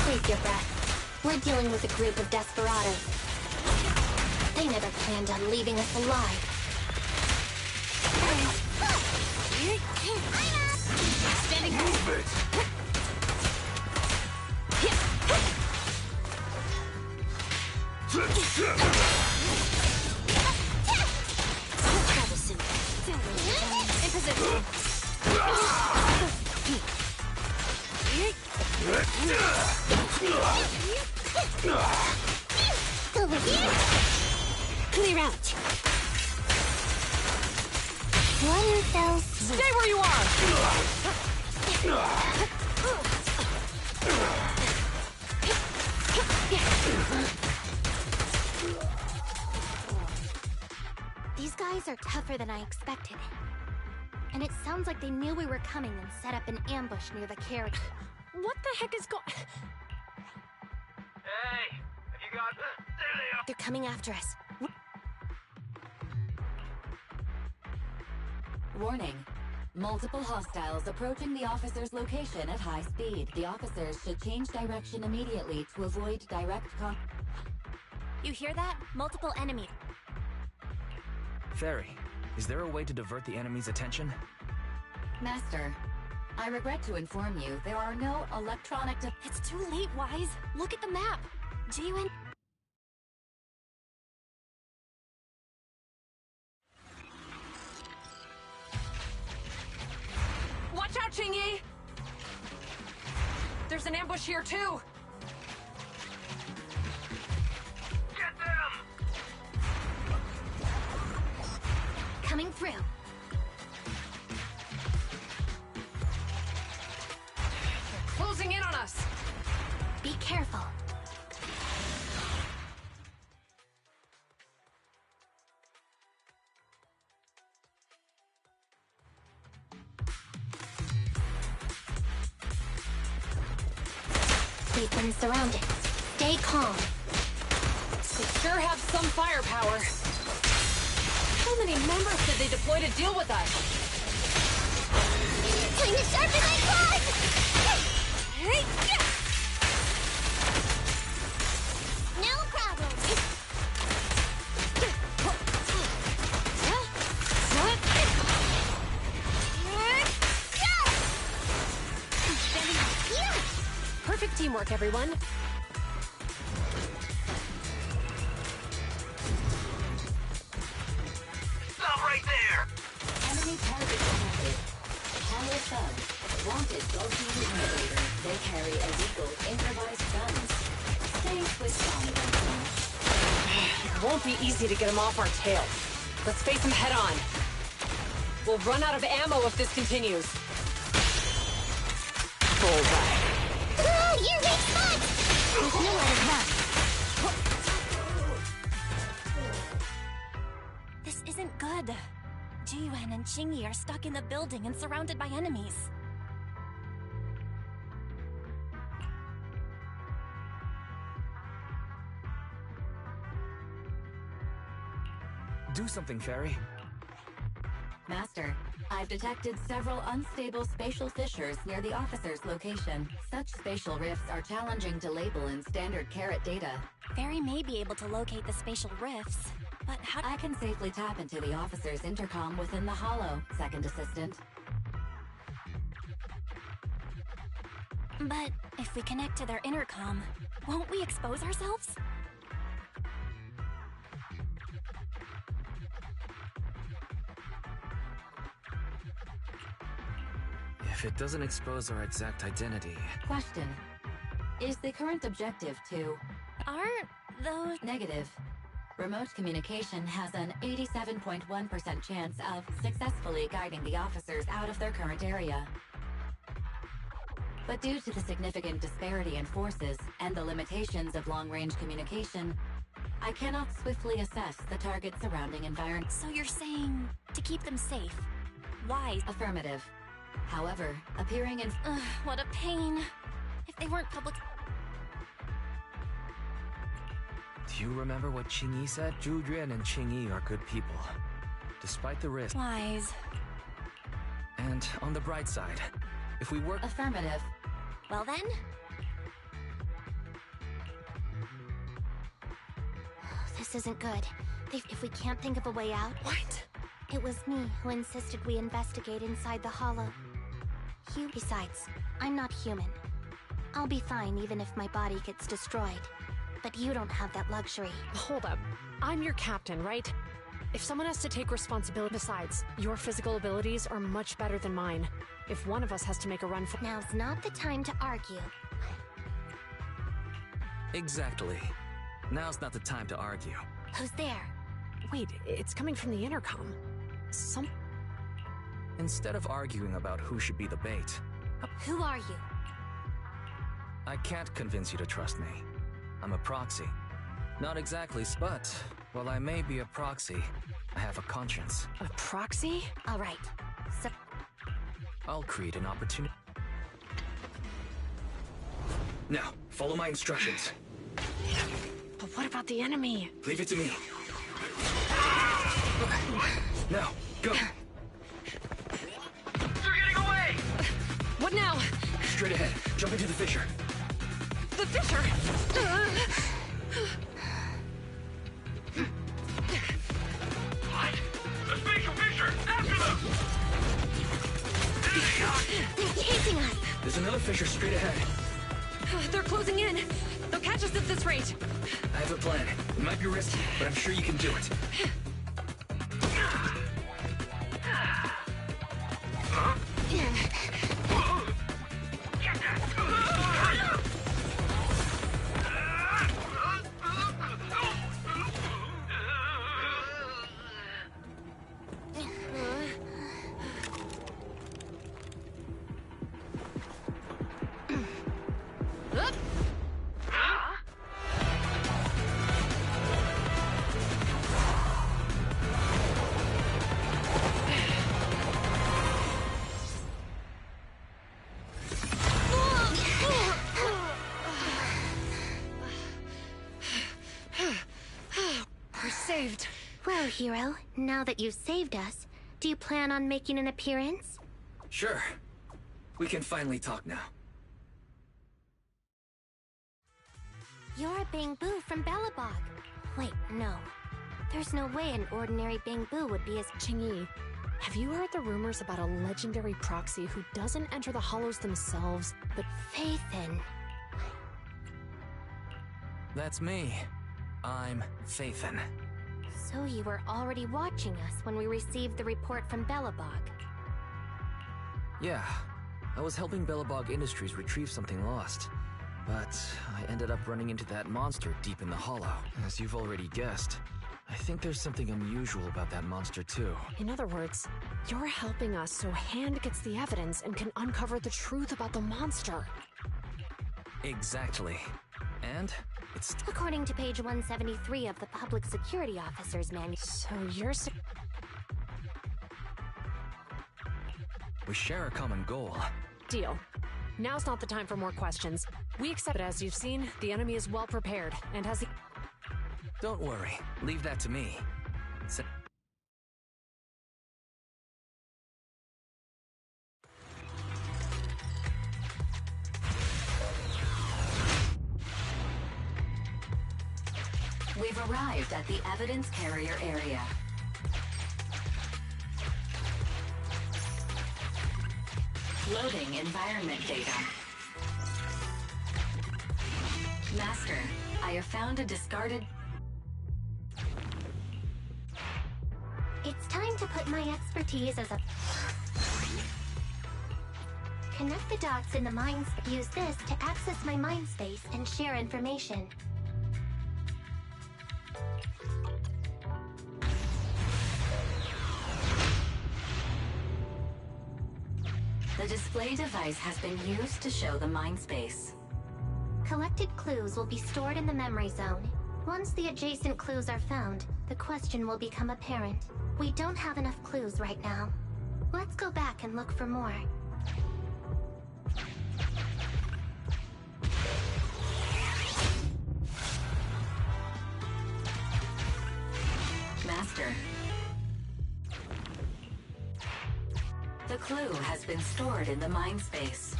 Save your breath. We're dealing with a group of desperados. They never planned on leaving us alive. Standing movement! In position. Over here. Clear out. One fell swoop. Stay where you are! These guys are tougher than I expected. And it sounds like they knew we were coming and set up an ambush near the carriage. What the heck is going... Hey, have you got... There they are. They're coming after us. Warning. Multiple hostiles approaching the officer's location at high speed. The officers should change direction immediately to avoid direct contact. You hear that? Multiple enemies. Fairy, is there a way to divert the enemy's attention? Master, I regret to inform you there are no electronic... It's too late, Wise. Look at the map. Jiwen... Watch out, Qingyi! There's an ambush here, too! Get them! Coming through. They're closing in on us! Be careful. We've been surrounded. Stay calm. They sure have some firepower. How many members did they deploy to deal with us? Time to sharpen my claws! No problem. Perfect teamwork, everyone. Stop right there! Enemy target detected. Hammer thugs. Wanted Genshin innovator. They carry illegal improvised guns. Stay switched on them. It won't be easy to get them off our tail. Let's face them head on. We'll run out of ammo if this continues. Bullseye. You're weak spot! There's nowhere to run. This isn't good. Jiwen and Qingyi are stuck in the building and surrounded by enemies. Do something, Fairy. Master, I've detected several unstable spatial fissures near the officer's location. Such spatial rifts are challenging to label in standard carat data. Fairy may be able to locate the spatial rifts, but how... I can safely tap into the officer's intercom within the hollow, second assistant. But if we connect to their intercom, won't we expose ourselves? If it doesn't expose our exact identity... Question. Is the current objective to... Aren't those... Negative. Remote communication has an 87.1% chance of successfully guiding the officers out of their current area. But due to the significant disparity in forces and the limitations of long-range communication, I cannot swiftly assess the target's surrounding environment. So you're saying to keep them safe? Why? Affirmative. However, appearing in... what a pain. If they weren't public... Do you remember what Qingyi said? Zhu Yuan and Qingyi are good people, despite the risk. Wise. And on the bright side, if we work... Affirmative. Well then? This isn't good. If we can't think of a way out... What? It was me who insisted we investigate inside the hollow. Besides, I'm not human. I'll be fine even if my body gets destroyed. But you don't have that luxury. Hold up. I'm your captain, right? If someone has to take responsibility... Besides, your physical abilities are much better than mine. If one of us has to make a run for... Now's not the time to argue. Exactly. Now's not the time to argue. Who's there? Wait, it's coming from the intercom. Instead of arguing about who should be the bait... Who are you? I can't convince you to trust me. I'm a proxy. Not exactly, but while I may be a proxy, I have a conscience. A proxy? All right. So I'll create an opportunity. Now, follow my instructions. But what about the enemy? Leave it to me. Now, go! They're getting away! What now? Straight ahead. Jump into the fissure. The fissure! What? A spatial fissure! After them! they're chasing us! There's another fissure straight ahead. They're closing in. They'll catch us at this rate. I have a plan. It might be risky, but I'm sure you can do it. Well, hero, now that you've saved us, do you plan on making an appearance? Sure. We can finally talk now. You're a Bangbu from Belobog. Wait, no. There's no way an ordinary Bangbu would be as... Qingyi, have you heard the rumors about a legendary proxy who doesn't enter the hollows themselves, but... Faithin. That's me. I'm Faithin. So you were already watching us when we received the report from Belobog. Yeah. I was helping Belobog Industries retrieve something lost. But I ended up running into that monster deep in the hollow. As you've already guessed, I think there's something unusual about that monster too. In other words, you're helping us so Hand gets the evidence and can uncover the truth about the monster. Exactly. And it's... According to page 173 of the Public Security Officer's Manual. So you're... We share a common goal. Deal. Now's not the time for more questions. We accept it. As you've seen, the enemy is well prepared and has the... Don't worry. Leave that to me. We've arrived at the evidence carrier area. Loading environment data. Master, I have found a discarded... It's time to put my expertise as a... Connect the dots in the mind. Use this to access my mind space and share information. The display device has been used to show the mind space. Collected clues will be stored in the memory zone. Once the adjacent clues are found, the question will become apparent. We don't have enough clues right now. Let's go back and look for more. Master. The clue has been stored in the mind space.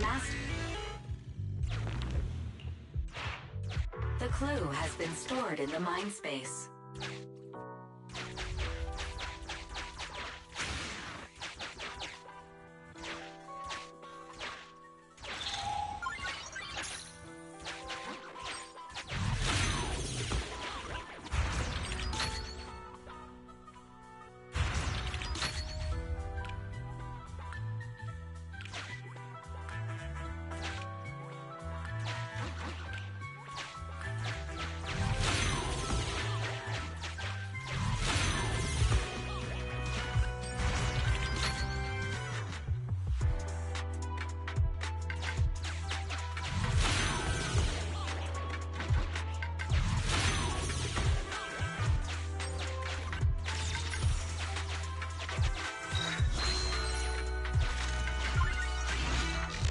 Master. The clue has been stored in the mind space.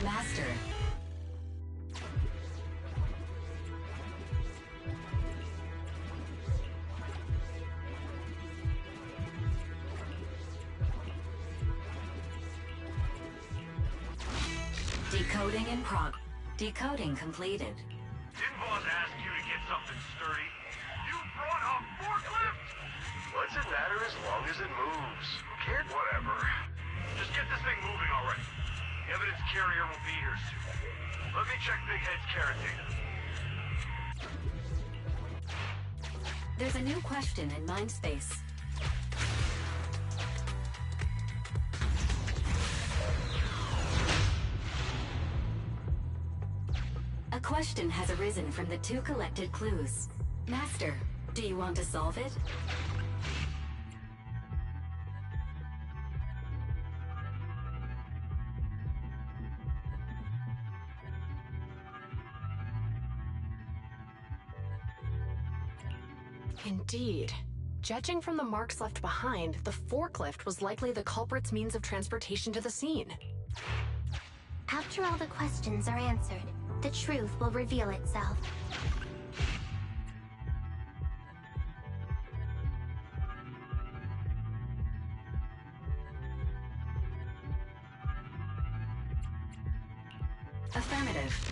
Master. Decoding in prog. Decoding completed. Didn't boss ask you to get something sturdy? You brought a forklift? What's it matter as long as it moves? Who cares? Whatever. Just get this thing moving already. The evidence carrier will be here soon. Let me check Big Head's carrot data. There's a new question in mind space. A question has arisen from the 2 collected clues. Master, do you want to solve it? Indeed. Judging from the marks left behind, the forklift was likely the culprit's means of transportation to the scene. After all the questions are answered, the truth will reveal itself. Affirmative.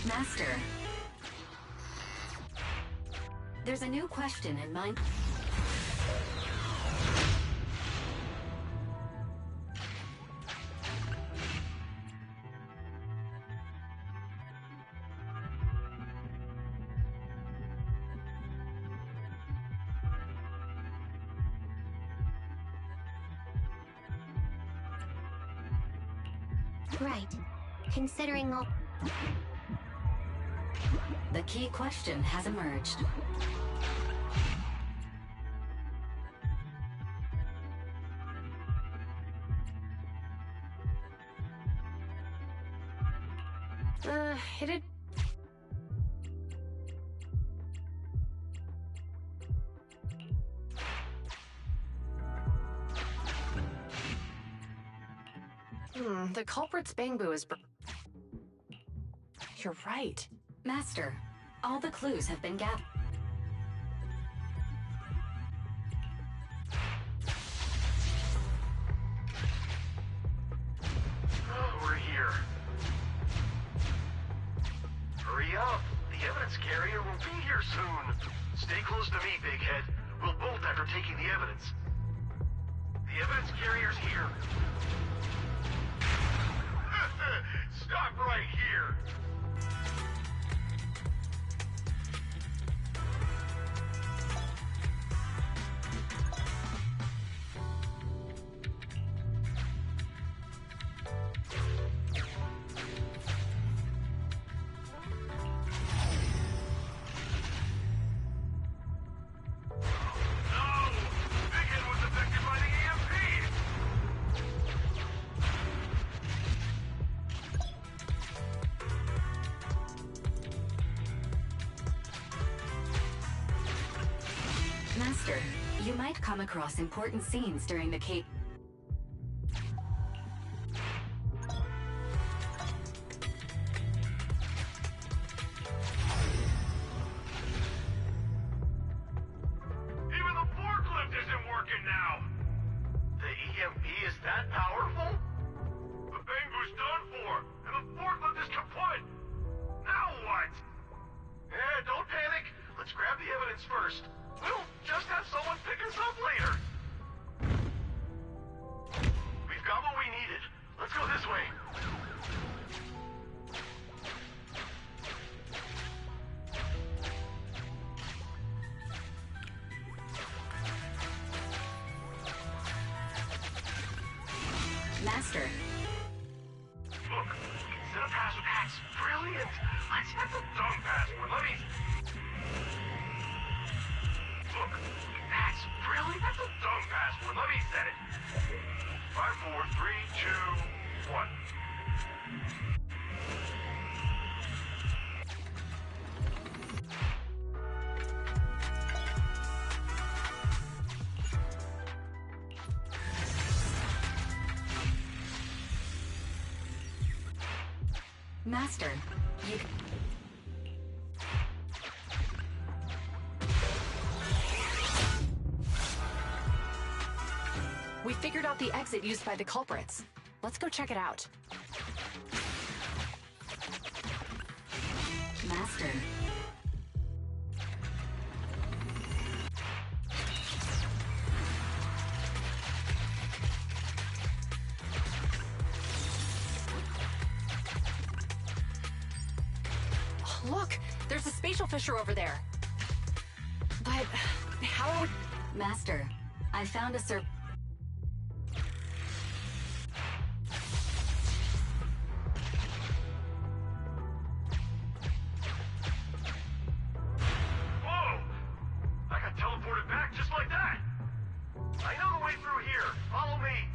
Master. There's a new question in mind. Right. Considering all... The key question has emerged. It'd... the culprit's bangbu is... You're right. Master, all the clues have been gathered. here soon. Stay close to me, Big Head. We'll bolt after taking the evidence. The evidence carrier's here. Stop right here. Master, you might come across important scenes during the Cape. Even the forklift isn't working now! The EMP is that powerful? The Bangu's done for, and the forklift is kaput! Now what? Don't panic. Let's grab the evidence first. We'll just have someone pick us up later. We've got what we needed. Let's go this way. Master. Look, set a password. That's brilliant. Let's have a dumb password. Let me... Look, that's brilliant. That's a dumb password. Let me set it. 5, 4, 3, 2, 1. Master, you... We figured out the exit used by the culprits. Let's go check it out. Master. Oh, look! There's a spatial fissure over there. But how are we... Master, I found a Whoa! I got teleported back just like that! I know the way through here. Follow me.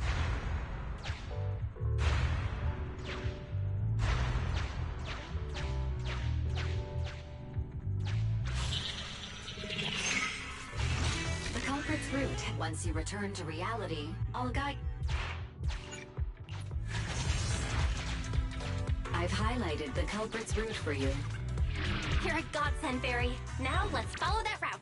The culprit's route. Once you return to reality, I'll guide... I've highlighted the culprit's route for you. You're a godsend, Fairy. Now let's follow that route.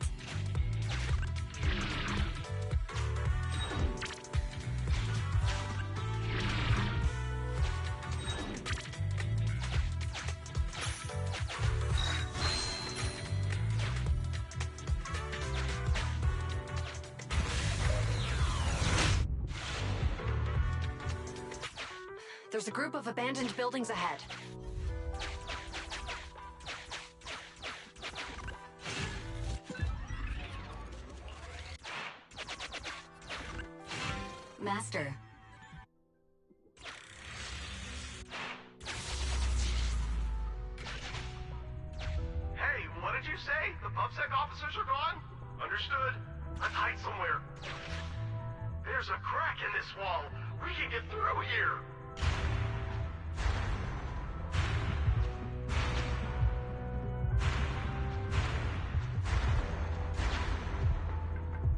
There's a group of abandoned buildings ahead. Master. Hey, what did you say? The PubSec officers are gone? Understood. Let's hide somewhere. There's a crack in this wall. We can get through here.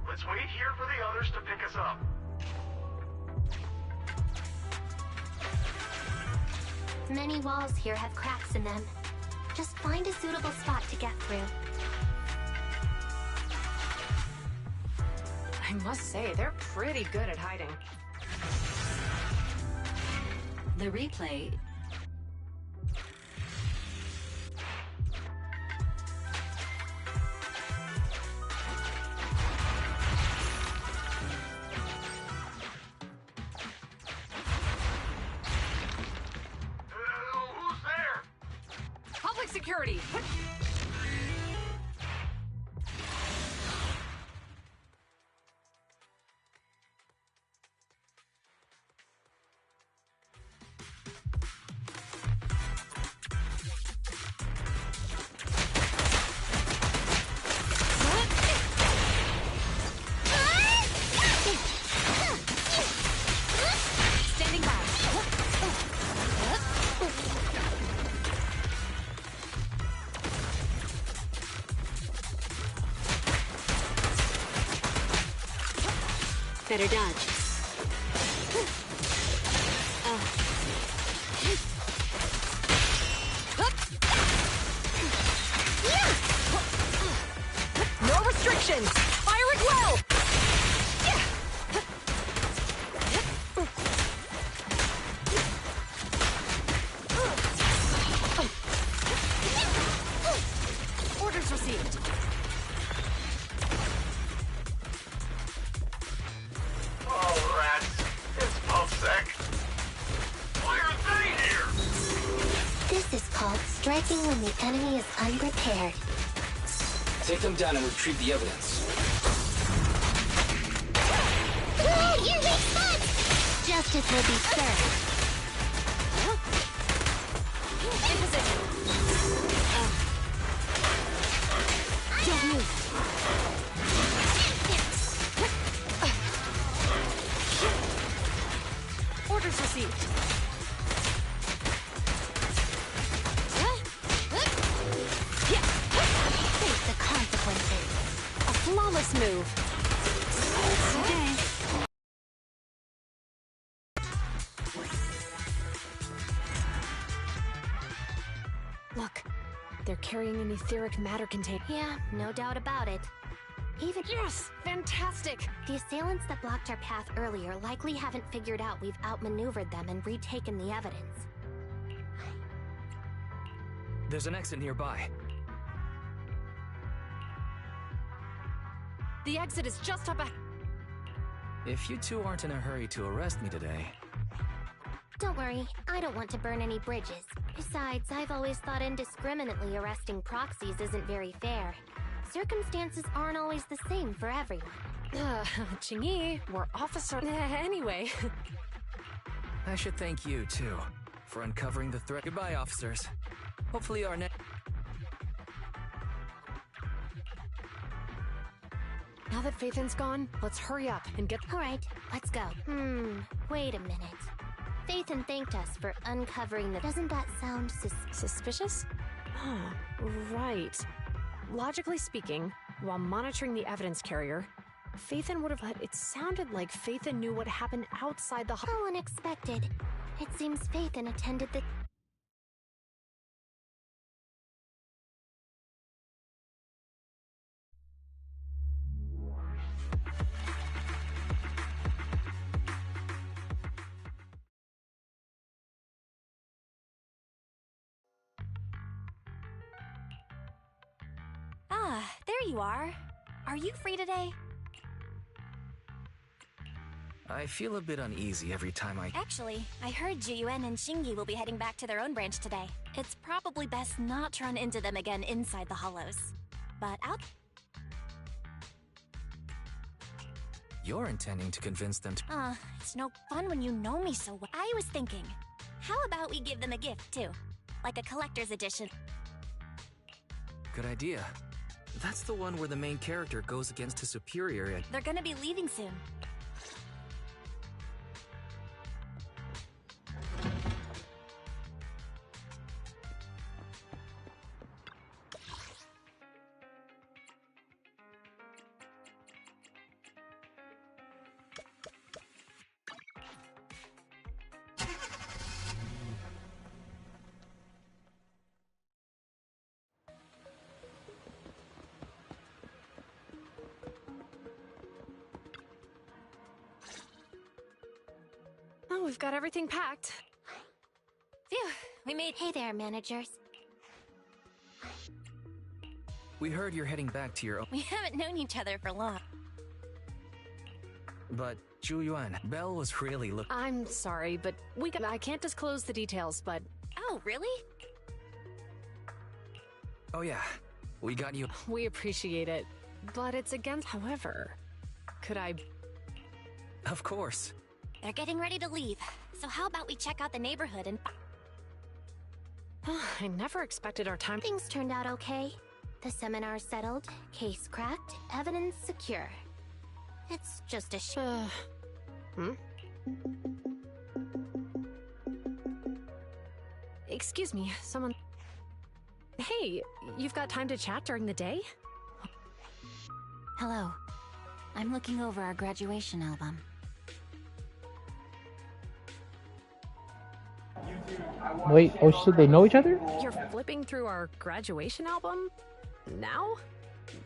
Let's wait here for the others to pick us up. Many walls here have cracks in them. Just find a suitable spot to get through. I must say, they're pretty good at hiding. The replay... security! Standing by. Better dodge. No restrictions! Fire it well! Orders received. Oh, rats. It's Pulsec. Why are they here? This is called striking when the enemy is unprepared. Take them down and retrieve the evidence. Your weak spot! Justice will be served. In position. Don't move. Orders received. Face the consequences. A flawless move. Okay. Look, they're carrying an etheric matter container. Yeah, no doubt about it. Even Yes! Fantastic! the assailants that blocked our path earlier likely haven't figured out we've outmaneuvered them and retaken the evidence. There's an exit nearby. The exit is just up ahead. If you two aren't in a hurry to arrest me today, Don't worry, I don't want to burn any bridges. Besides, I've always thought indiscriminately arresting proxies isn't very fair. Circumstances aren't always the same for everyone. Chingy, we're officer. Anyway. I should thank you, too, for uncovering the threat. Goodbye, officers. Hopefully our next... Now that Phaethan's gone, let's hurry up and get... Alright, let's go. Wait a minute. Phaethan thanked us for uncovering the... Doesn't that sound Suspicious? Oh, right. Logically speaking, while monitoring the evidence carrier, Phaethan would have... But it sounded like Phaethan knew what happened outside the... How unexpected. It seems Phaethan attended the... Ah, there you are. Are you free today? I feel a bit uneasy every time I... Actually, I heard Jiyuan and Shingi will be heading back to their own branch today. It's probably best not to run into them again inside the hollows. But out... You're intending to convince them to... It's no fun when you know me so well. I was thinking, how about we give them a gift, too? Like a collector's edition. Good idea. That's the one where the main character goes against his superior and... They're gonna be leaving soon. Oh, we've got everything packed. Phew, we made... Hey there, managers. We heard you're heading back to your own... We haven't known each other for long. But, Zhu Belle was really I'm sorry, but I can't disclose the details, but... Oh, really? Oh yeah, we got you. We appreciate it, but it's against. However, could I? Of course. They're getting ready to leave, so how about we check out the neighborhood and... I never expected our time. Things turned out okay. The seminar settled, case cracked, evidence secure. It's just a Excuse me, someone... Hey, you've got time to chat during the day? Hello. I'm looking over our graduation album. Wait, oh shit, they know each other? You're flipping through our graduation album? Now?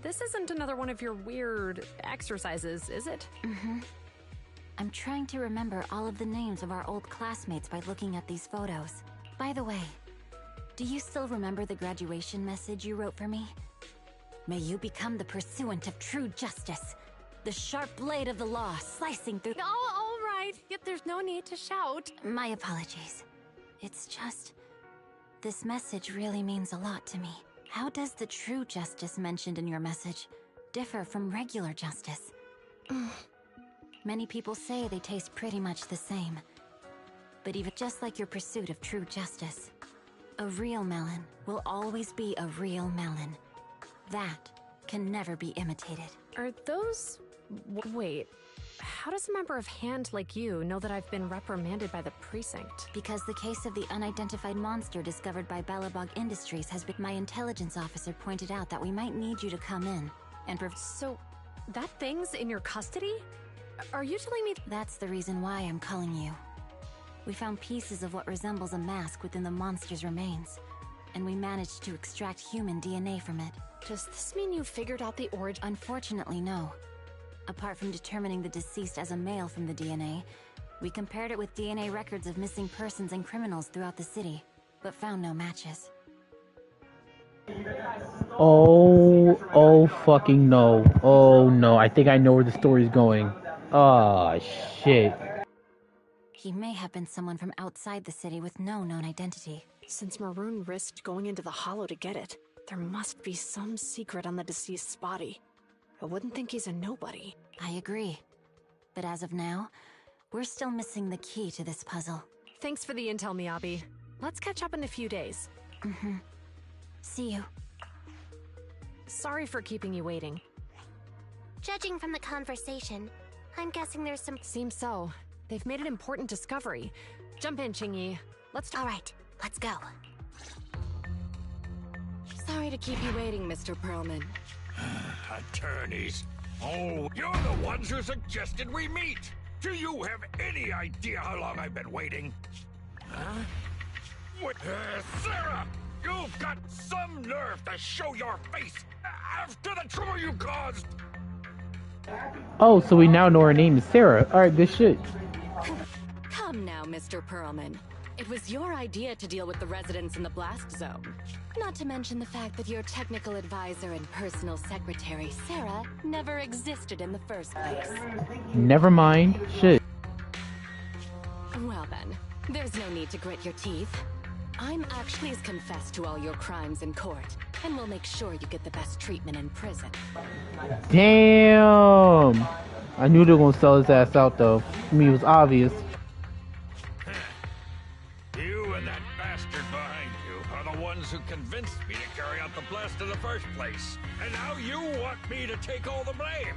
This isn't another one of your weird exercises, is it? Mm-hmm. I'm trying to remember all of the names of our old classmates by looking at these photos. By the way, do you still remember the graduation message you wrote for me? May you become the pursuant of true justice, the sharp blade of the law slicing through... Oh, all right. Yet there's no need to shout. My apologies. It's just... this message really means a lot to me. How does the true justice mentioned in your message differ from regular justice? Many people say they taste pretty much the same. But even just like your pursuit of true justice, a real melon will always be a real melon. That can never be imitated. Are those... Wait, how does a member of Hand like you know that I've been reprimanded by the precinct? Because the case of the unidentified monster discovered by Balabog Industries has been... My intelligence officer pointed out that we might need you to come in and So, that thing's in your custody? Are you telling me... That's the reason why I'm calling you. We found pieces of what resembles a mask within the monster's remains, and we managed to extract human DNA from it. Does this mean you figured out the origin? Unfortunately, no. Apart from determining the deceased as a male from the DNA, we compared it with DNA records of missing persons and criminals throughout the city, but found no matches. Oh fucking no. Oh no, I think I know where the story's going. Ah, shit. He may have been someone from outside the city with no known identity. Since Maroon risked going into the Hollow to get it, there must be some secret on the deceased's body. I wouldn't think he's a nobody. I agree. But as of now, we're still missing the key to this puzzle. Thanks for the intel, Miyabi. Let's catch up in a few days. Mm-hmm. See you. Sorry for keeping you waiting. Judging from the conversation, I'm guessing there's some... Seems so. They've made an important discovery. Jump in, Qingyi. Let's talk. All right, let's go. Sorry to keep you waiting, Mr. Perlman. Attorneys. Oh, you're the ones who suggested we meet. Do you have any idea how long I've been waiting? Huh? What? Sarah! You've got some nerve to show your face after the trouble you caused! Oh, so we now know her name is Sarah. Alright, good shit. Come now, Mr. Perlman. It was your idea to deal with the residents in the blast zone. Not to mention the fact that your technical advisor and personal secretary, Sarah, never existed in the first place. Never mind. Shit. Well then, there's no need to grit your teeth. I'm actually confessed to all your crimes in court, and we'll make sure you get the best treatment in prison. Damn! I knew they were gonna sell his ass out though. I mean, it was obvious. You and that bastard behind you are the ones who convinced me to carry out the blast in the first place. And now you want me to take all the blame.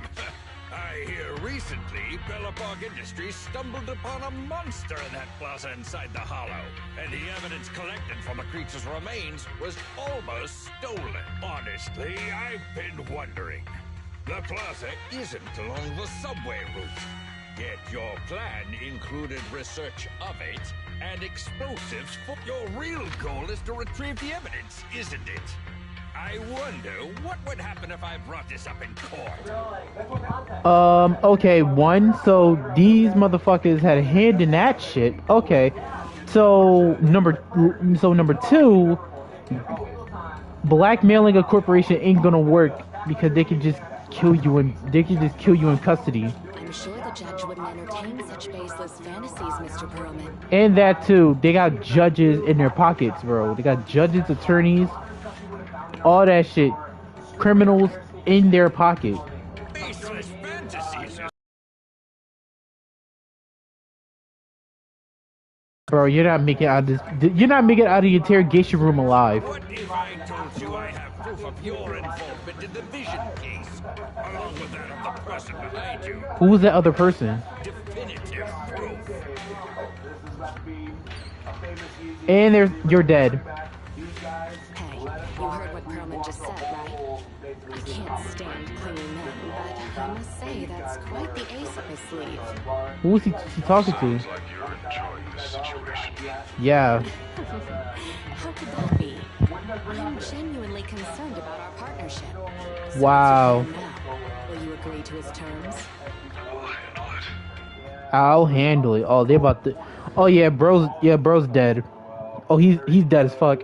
I hear recently Balabog Industries stumbled upon a monster in that plaza inside the Hollow, and the evidence collected from the creature's remains was almost stolen. Honestly, I've been wondering. The plaza isn't along the subway route, yet your plan included research of it and explosives. Your real goal is to retrieve the evidence, isn't it? I wonder what would happen if I brought this up in court. Okay, one, so these motherfuckers had a hand in that shit. Okay. So number two, blackmailing a corporation ain't gonna work because they can just kill you in custody. I'm sure the judge wouldn't entertain such baseless fantasies, Mr. Perlman. And that too, they got judges in their pockets, bro. They got judges, attorneys. all that shit. Criminals in their pocket. Baseless fantasies. Bro, you're not making out of this. You're not making it out of the interrogation room alive. What if I told you I have proof of your involvement in the Vision case, along with that of the person behind you? Who's that other person? Definitive proof. And you're dead. Hey, you heard what Perlman just said, right? I can't stand clinging men, but I must say that's quite the ace up his sleeve. Who is he talking to? Sounds like you're enjoying this situation. Yeah. How could that be? I'm genuinely concerned about our partnership. So Wow. what's your plan now? Will you agree to his terms? I'll handle it. Oh, they about to. Oh yeah, bro's dead. Oh, he's dead as fuck.